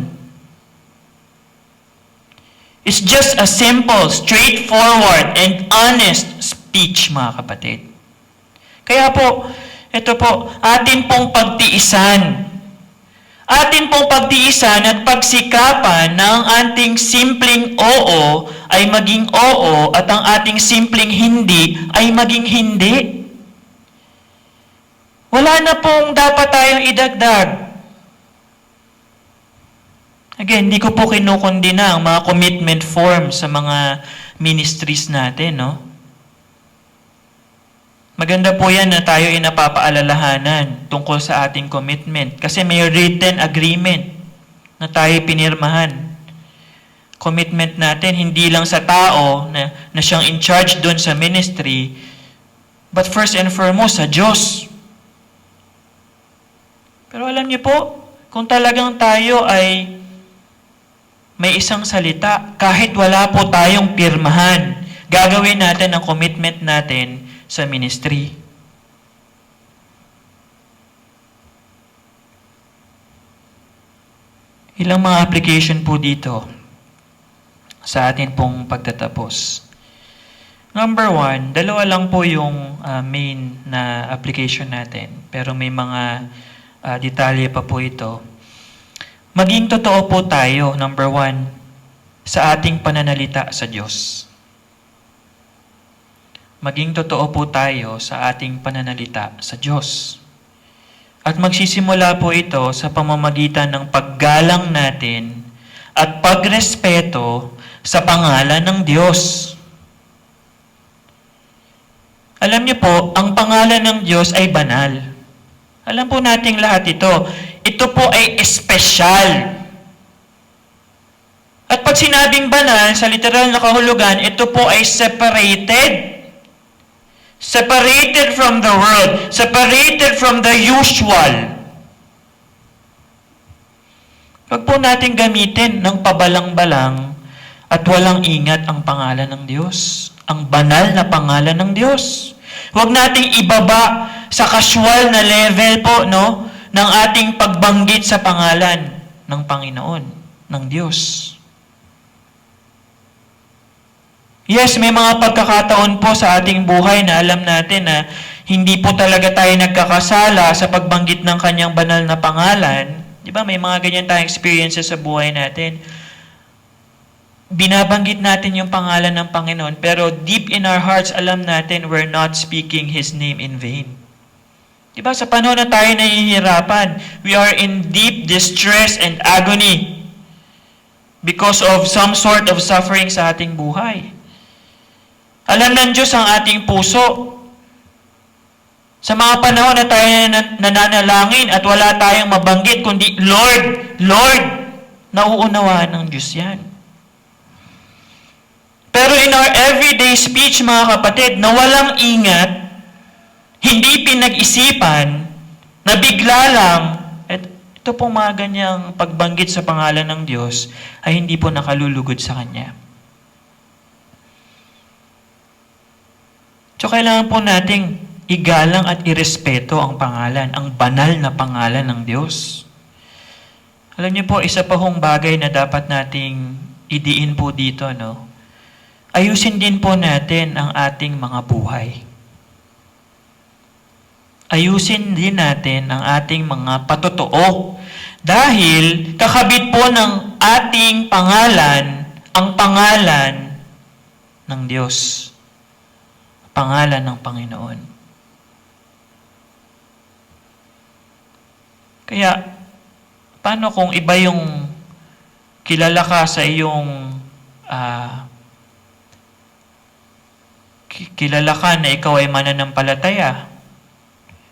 It's just a simple, straightforward, and honest speech, mga kapatid. Kaya po, ito po, atin pong pagtiisan. Atin pong pagtiisan at pagsikapan na ang ating simpleng oo ay maging oo at ang ating simpleng hindi ay maging hindi. Wala na pong dapat tayong idagdag. Again, hindi ko po kinukondina ang mga commitment forms sa mga ministries natin, no? Maganda po yan na tayo ay napapaalalahanan tungkol sa ating commitment. Kasi may written agreement na tayo pinirmahan. Commitment natin, hindi lang sa tao na siyang in charge doon sa ministry, but first and foremost, sa Diyos. Pero alam niyo po, kung talagang tayo ay may isang salita, kahit wala po tayong pirmahan, gagawin natin ang commitment natin sa ministry. Ilang mga application po dito sa atin pong pagtatapos. Number 1, dalawa lang po yung main na application natin, pero may mga detalye pa po ito. Maging totoo po tayo, number 1, sa ating pananalita sa Diyos. Maging totoo po tayo sa ating pananalita sa Diyos. At magsisimula po ito sa pamamagitan ng paggalang natin at pagrespeto sa pangalan ng Diyos. Alam niyo po, ang pangalan ng Diyos ay banal. Alam po nating lahat ito. Ito po ay espesyal. At pag sinabing banal, sa literal na kahulugan, ito po ay separated. Separated from the world. Separated from the usual. Huwag po natin gamitin ng pabalang-balang at walang ingat ang pangalan ng Diyos. Ang banal na pangalan ng Diyos. Huwag nating ibaba sa casual na level po, no, ng ating pagbanggit sa pangalan ng Panginoon, ng Diyos. Yes, may mga pagkakataon po sa ating buhay na alam natin na hindi po talaga tayo nagkakasala sa pagbanggit ng kanyang banal na pangalan. Di ba? May mga ganyan tayong experiences sa buhay natin. Binabanggit natin yung pangalan ng Panginoon, pero deep in our hearts, alam natin we're not speaking His name in vain. Di ba? Sa panahon na tayo nahihirapan, we are in deep distress and agony because of some sort of suffering sa ating buhay. Alam ng Diyos ang ating puso. Sa mga panahon na tayo nananalangin at wala tayong mabanggit, kundi, Lord, Lord, nauunawaan ng Diyos yan. Pero in our everyday speech, mga kapatid, na walang ingat, hindi pinag-isipan, na bigla lang, at ito pong mga ganyang pagbanggit sa pangalan ng Diyos, ay hindi po nakalulugod sa Kanya. So, kailangan po nating igalang at irespeto ang pangalan, ang banal na pangalan ng Diyos. Alam niyo po, isa pa hong bagay na dapat nating idiin po dito, no? Ayusin din po natin ang ating mga buhay. Ayusin din natin ang ating mga patotoo. Dahil kakabit po ng ating pangalan, ang pangalan ng Diyos. Pangalan ng Panginoon. Kaya, paano kung iba yung kilala ka sa iyong kilala ka na ikaw ay mananampalataya?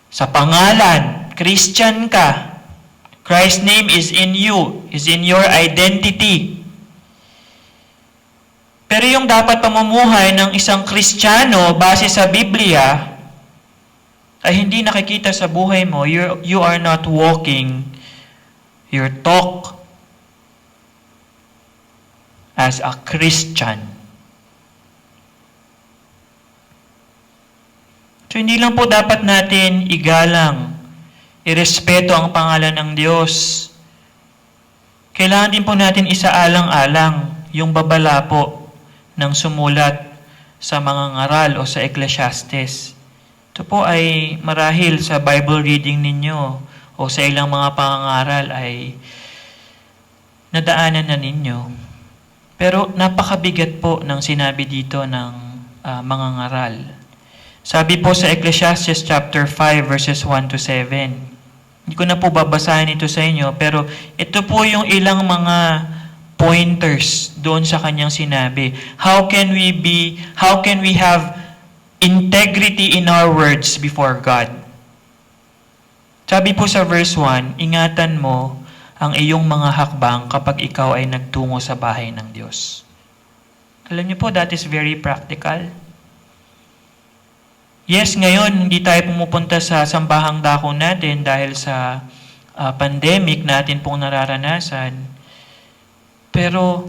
Sa pangalan, Christian ka. Christ's name is in you, is in your identity. Pero yung dapat pamumuhay ng isang Kristiyano base sa Biblia ay hindi nakikita sa buhay mo. You are not walking your talk as a Christian. So hindi lang po dapat natin igalang, irespeto ang pangalan ng Diyos. Kailangan din po natin isaalang-alang yung babala po ng sumulat sa mga ngaral o sa Ecclesiastes. Ito po ay marahil sa Bible reading ninyo o sa ilang mga pangangaral ay nadaanan na ninyo. Pero napakabigat po ng sinabi dito ng mga ngaral. Sabi po sa Ecclesiastes chapter 5 verses 1 to 7. Hindi ko na po babasahin ito sa inyo, pero ito po yung ilang mga pointers doon sa kanyang sinabi. How can we have integrity in our words before God? Sabi po sa verse 1, ingatan mo ang iyong mga hakbang kapag ikaw ay nagtungo sa bahay ng Diyos. Alam niyo po, that is very practical. Yes, ngayon, hindi tayo pumupunta sa sambahang dako natin dahil sa pandemic natin pong nararanasan. Pero,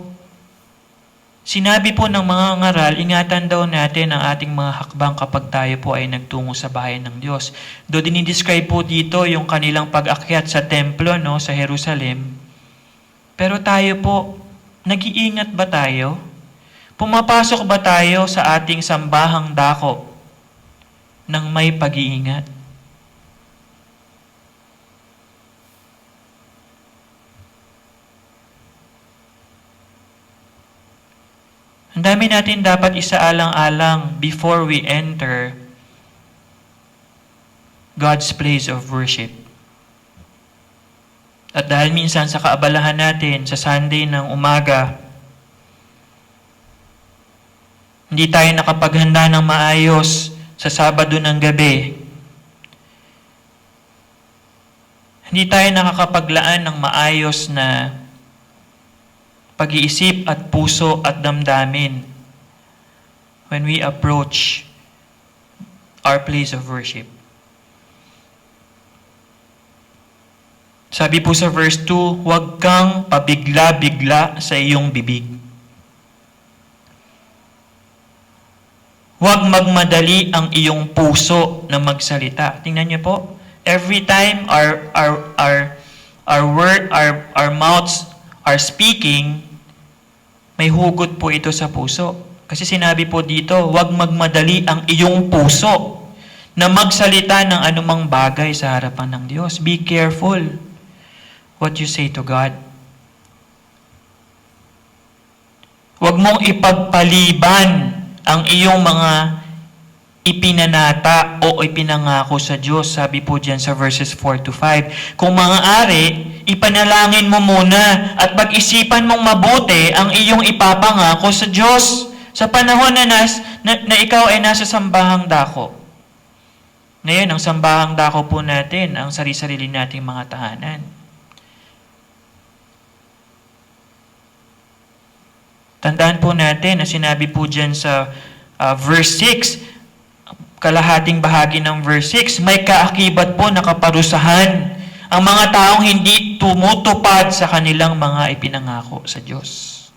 sinabi po ng mga ngaral, ingatan daw natin ang ating mga hakbang kapag tayo po ay nagtungo sa bahay ng Diyos. Do dinidescribe po dito yung kanilang pag-akyat sa templo, no, sa Jerusalem. Pero tayo po, nag-iingat ba tayo? Pumapasok ba tayo sa ating sambahang dako ng may pag-iingat? Ang dami natin dapat isaalang-alang before we enter God's place of worship. At dahil minsan sa kaabalahan natin, sa Sunday ng umaga, hindi tayo nakapaghanda ng maayos sa Sabado ng gabi. Hindi tayo nakakapaglaan ng maayos na pag-iisip at puso at damdamin when we approach our place of worship. Sabi po sa verse 2, huwag kang pabigla-bigla sa iyong bibig. Huwag magmadali ang iyong puso na magsalita. Tingnan niyo po, every time our mouths are speaking, may hugot po ito sa puso. Kasi sinabi po dito, huwag magmadali ang iyong puso na magsalita ng anumang bagay sa harapan ng Diyos. Be careful. what you say to God. Huwag mong ipagpaliban ang iyong mga ipinanata o ipinangako sa Diyos. Sabi po dyan sa verses 4 to 5. Kung maaari, ipanalangin mo muna at pag-isipan mong mabuti ang iyong ipapangako sa Diyos sa panahon na ikaw ay nasa sambahang dako. Ngayon, ang sambahang dako po natin, ang sarili-sarili nating mga tahanan. Tandaan po natin na sinabi po dyan sa verse 6, kalahating bahagi ng verse 6, may kaakibat po na kaparusahan ang mga taong hindi tumutupad sa kanilang mga ipinangako sa Diyos.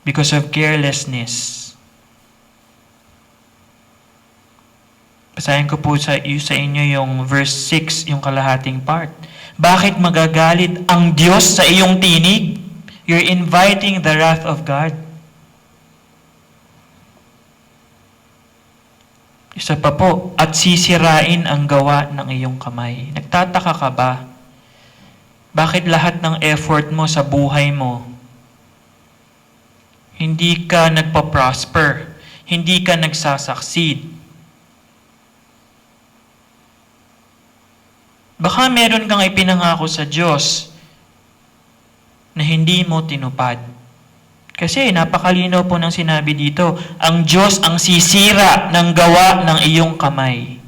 Because of carelessness. Basahin ko po sa inyo yung verse 6, yung kalahating part. Bakit magagalit ang Diyos sa iyong tinig? You're inviting the wrath of God. Isa pa po, at sisirain ang gawa ng iyong kamay. Nagtataka ka ba? Bakit lahat ng effort mo sa buhay mo, hindi ka nagpa-prosper, hindi ka nagsasucceed? Baka meron kang ipinangako sa Diyos na hindi mo tinupad. Kasi napakalinaw po ng sinabi dito, ang Diyos ang sisira ng gawa ng iyong kamay.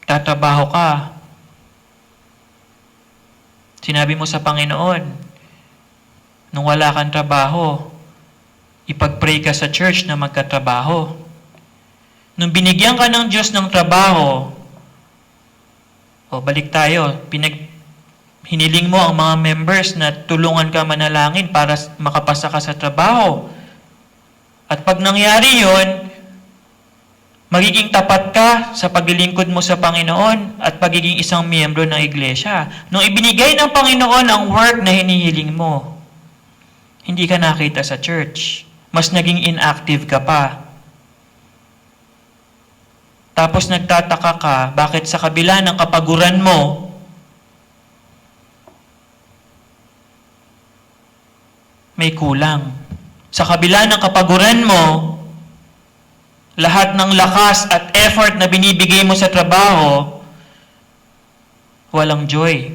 Tatrabaho ka. Sinabi mo sa Panginoon, nung wala kang trabaho, ipag-pray ka sa church na magkatrabaho. Nung binigyan ka ng Diyos ng trabaho, balik tayo, hiniling mo ang mga members na tulungan ka manalangin para makapasa ka sa trabaho. At pag nangyari yun, magiging tapat ka sa paglilingkod mo sa Panginoon at pagiging isang miyembro ng iglesia. Nung ibinigay ng Panginoon ang work na hinihiling mo, hindi ka nakita sa church. Mas naging inactive ka pa. Tapos nagtataka ka, bakit sa kabila ng kapaguran mo, may kulang. Sa kabila ng kapaguran mo, lahat ng lakas at effort na binibigay mo sa trabaho, walang joy.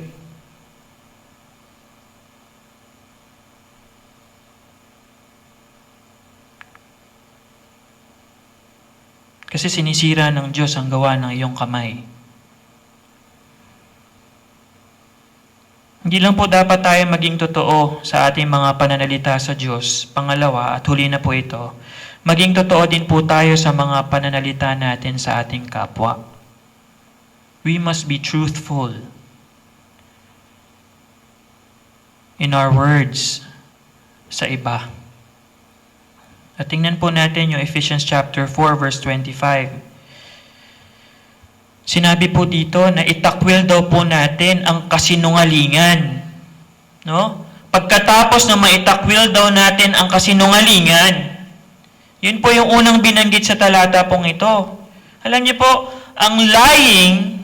Kasi sinisira ng Diyos ang gawa ng iyong kamay. Hindi lang po dapat tayo maging totoo sa ating mga pananalita sa Diyos. Pangalawa, at huli na po ito, maging totoo din po tayo sa mga pananalita natin sa ating kapwa. We must be truthful in our words sa iba. At tingnan po natin yung Ephesians chapter 4 verse 25. Sinabi po dito na itakwil daw po natin ang kasinungalingan. No? Pagkatapos na maitakwil daw natin ang kasinungalingan, yun po yung unang binanggit sa talata pong ito. Alam niyo po, ang lying,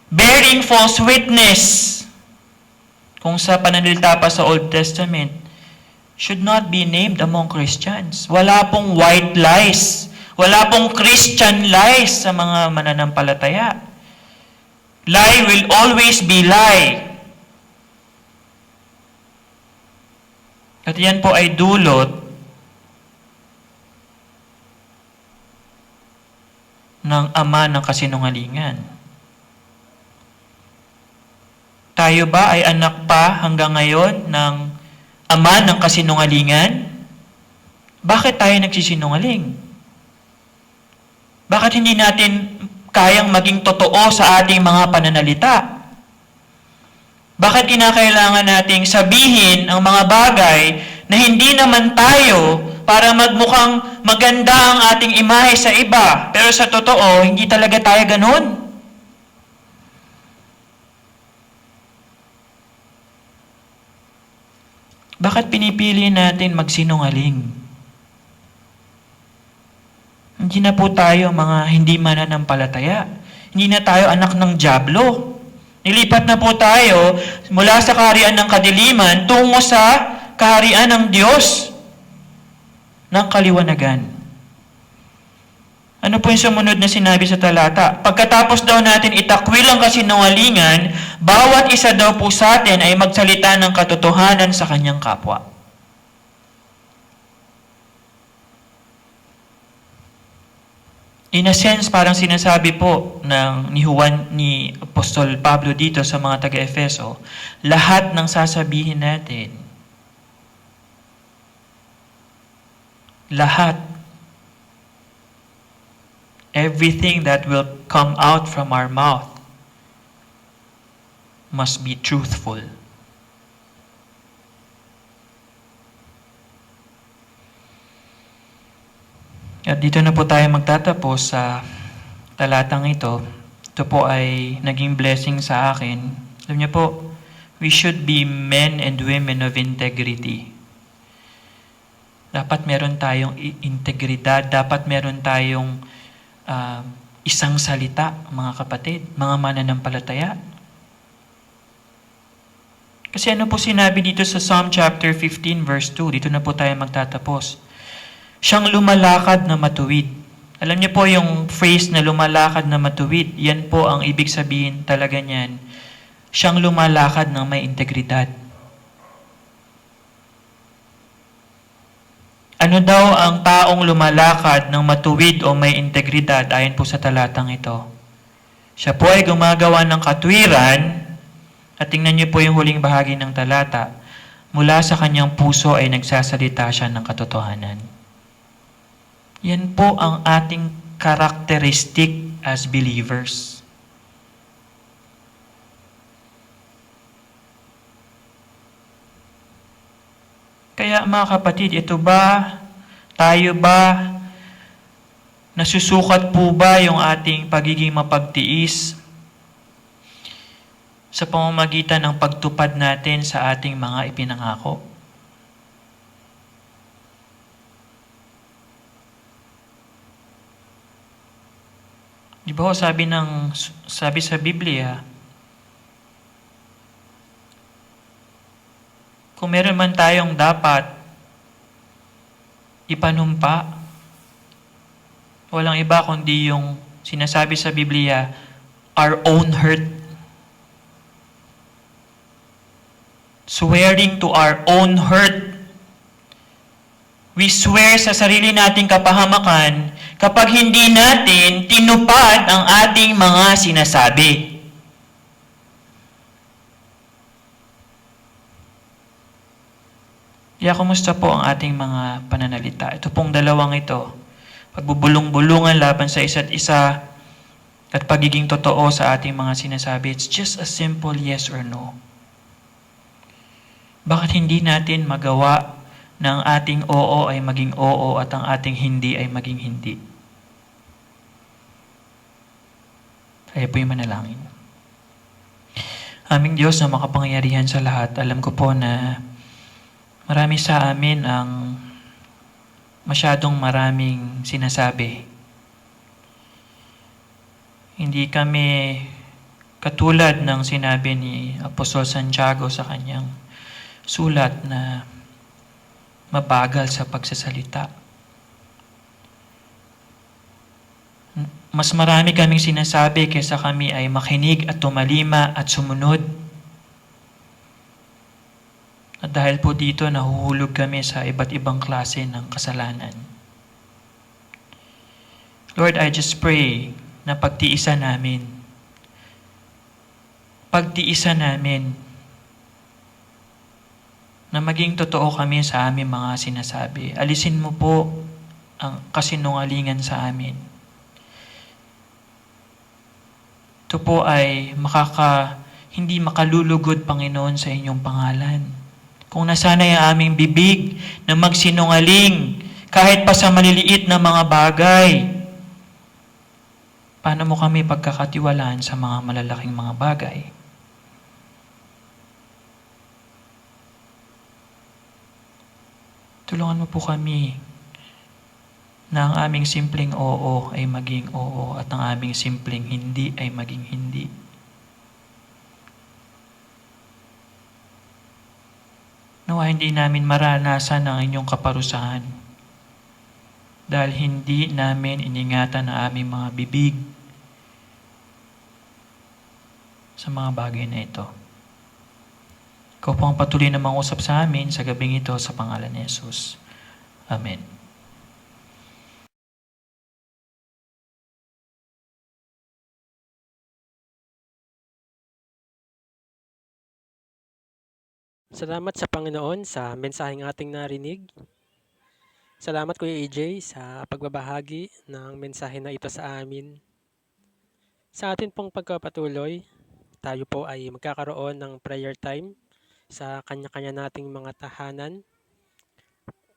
bearing false witness, kung sa pananalita pa sa Old Testament, should not be named among Christians. Wala pong white lies. Wala pong Christian lies sa mga mananampalataya. Lie will always be lie. At yan po ay dulot ng ama ng kasinungalingan. Tayo ba ay anak pa hanggang ngayon ng ama ng kasinungalingan? Bakit tayo nagsisinungaling? Bakit hindi natin kayang maging totoo sa ating mga pananalita? Bakit kinakailangan nating sabihin ang mga bagay na hindi naman tayo para magmukhang maganda ang ating imahe sa iba, pero sa totoo, hindi talaga tayo ganun? Bakit pinipili natin magsinungaling? Hindi na po tayo mga hindi mananampalataya. Hindi na tayo anak ng dyablo. Nilipat na po tayo mula sa kaharian ng kadiliman tungo sa kaharian ng Diyos ng kaliwanagan. Ano po yung sumunod na sinabi sa talata? Pagkatapos daw natin itakwil ang kasinungalingan, bawat isa daw po sa atin ay magsalita ng katotohanan sa kanyang kapwa. In a sense, parang sinasabi po ni Apostol Pablo dito sa mga taga-Efeso, lahat ng sasabihin natin, lahat, everything that will come out from our mouth must be truthful. At dito na po tayo magtatapos sa talatang ito. Ito po ay naging blessing sa akin. Alam niyo po, we should be men and women of integrity. Dapat meron tayong integridad, dapat meron tayong isang salita, mga kapatid, mga mananampalataya. Kasi ano po sinabi dito sa Psalm chapter 15 verse 2, dito na po tayo magtatapos. Siyang lumalakad na matuwid. Alam niyo po yung phrase na lumalakad na matuwid, yan po ang ibig sabihin talaga niyan. Siyang lumalakad ng may integridad. Ano daw ang taong lumalakad ng matuwid o may integridad ayon po sa talatang ito? Siya po ay gumagawa ng katwiran, at tingnan niyo po yung huling bahagi ng talata, mula sa kanyang puso ay nagsasalita siya ng katotohanan. Yan po ang ating characteristic as believers. Kaya mga kapatid, tayo ba, nasusukat po ba yung ating pagiging mapagtiis sa pamamagitan ng pagtupad natin sa ating mga ipinangako? Di ba sabi sa Biblia, kung meron man tayong dapat ipanumpa, walang iba kundi yung sinasabi sa Biblia, our own hurt. Swearing to our own hurt. We swear sa sarili nating kapahamakan kapag hindi natin tinupad ang ating mga sinasabi. Kaya kumusta po ang ating mga pananalita? Ito pong dalawang ito, pagbubulong-bulungan laban sa isa't isa at pagiging totoo sa ating mga sinasabi. It's just a simple yes or no. Bakit hindi natin magawa na ang ating oo ay maging oo at ang ating hindi ay maging hindi? Tayo po'y manalangin. Aming Diyos na makapangyarihan sa lahat, alam ko po na marami sa amin ang masyadong maraming sinasabi. Hindi kami katulad ng sinabi ni Apostol Santiago sa kanyang sulat na mabagal sa pagsasalita. Mas marami kaming sinasabi kaysa kami ay makinig at tumalima at sumunod. At dahil po dito, nahuhulog kami sa iba't ibang klase ng kasalanan. Lord, I just pray na pagtiisan namin. Pagtiisan namin na maging totoo kami sa aming mga sinasabi. Alisin mo po ang kasinungalingan sa amin. Ito po ay hindi makalulugod, Panginoon, sa inyong pangalan. Kung nasanay ang aming bibig na magsinungaling kahit pa sa maliliit na mga bagay, paano mo kami pagkakatiwalaan sa mga malalaking mga bagay? Tulungan mo po kami na ang aming simpleng oo ay maging oo at ang aming simpleng hindi ay maging hindi. Nawa hindi namin maranasan ang inyong kaparusahan dahil hindi namin iningatan ang aming mga bibig sa mga bagay na ito. Ikaw po ang patuloy na mangusap sa amin sa gabing ito sa pangalan ni Jesus. Amen. Salamat sa Panginoon sa mensaheng ating narinig. Salamat Kuya AJ sa pagbabahagi ng mensahe na ito sa amin. Sa atin pong pagpapatuloy, tayo po ay magkakaroon ng prayer time sa kanya-kanya nating mga tahanan.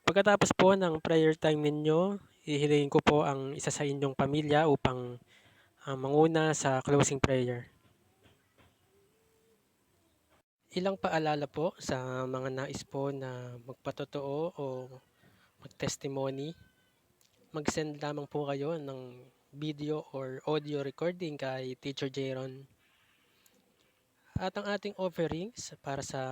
Pagkatapos po ng prayer time ninyo, hihilingin ko po ang isa sa inyong pamilya upang manguna sa closing prayer. Ilang paalala po sa mga nais po na magpatotoo o mag-testimony. Mag-send lamang po kayo ng video or audio recording kay Teacher Jeron. At ang ating offerings para sa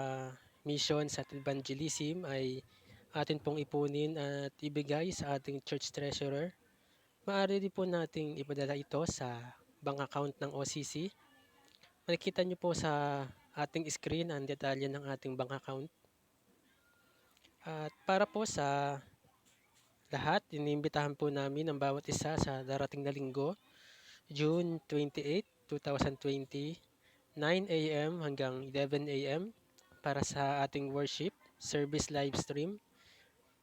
mission sa evangelism ay atin pong ipunin at ibigay sa ating church treasurer. Maaari din po nating ipadala ito sa bank account ng OCC. Makikita nyo po sa ating screen ang detalye ng ating bank account. At para po sa lahat, iniimbitahan po namin ang bawat isa sa darating na linggo, June 28, 2020, 9 a.m. hanggang 11 a.m. para sa ating worship service live stream.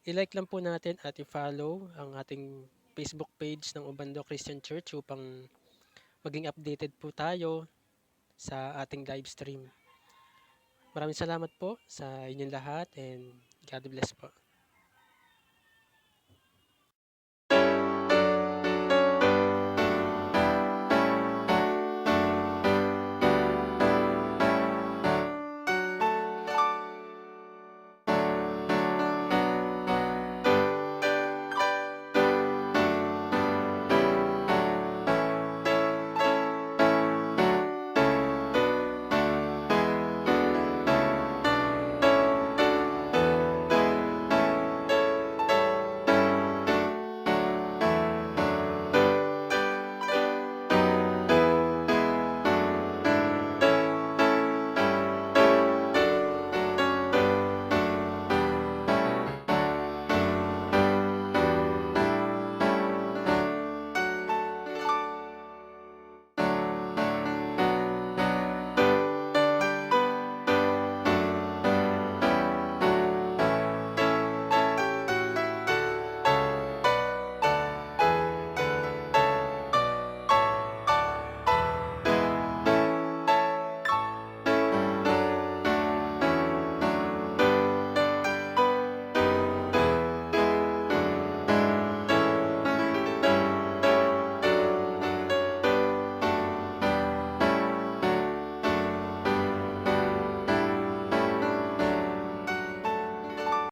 I-like lang po natin at i-follow ang ating Facebook page ng Obando Christian Church upang maging updated po tayo sa ating live stream. Maraming salamat po sa inyong lahat and God bless po.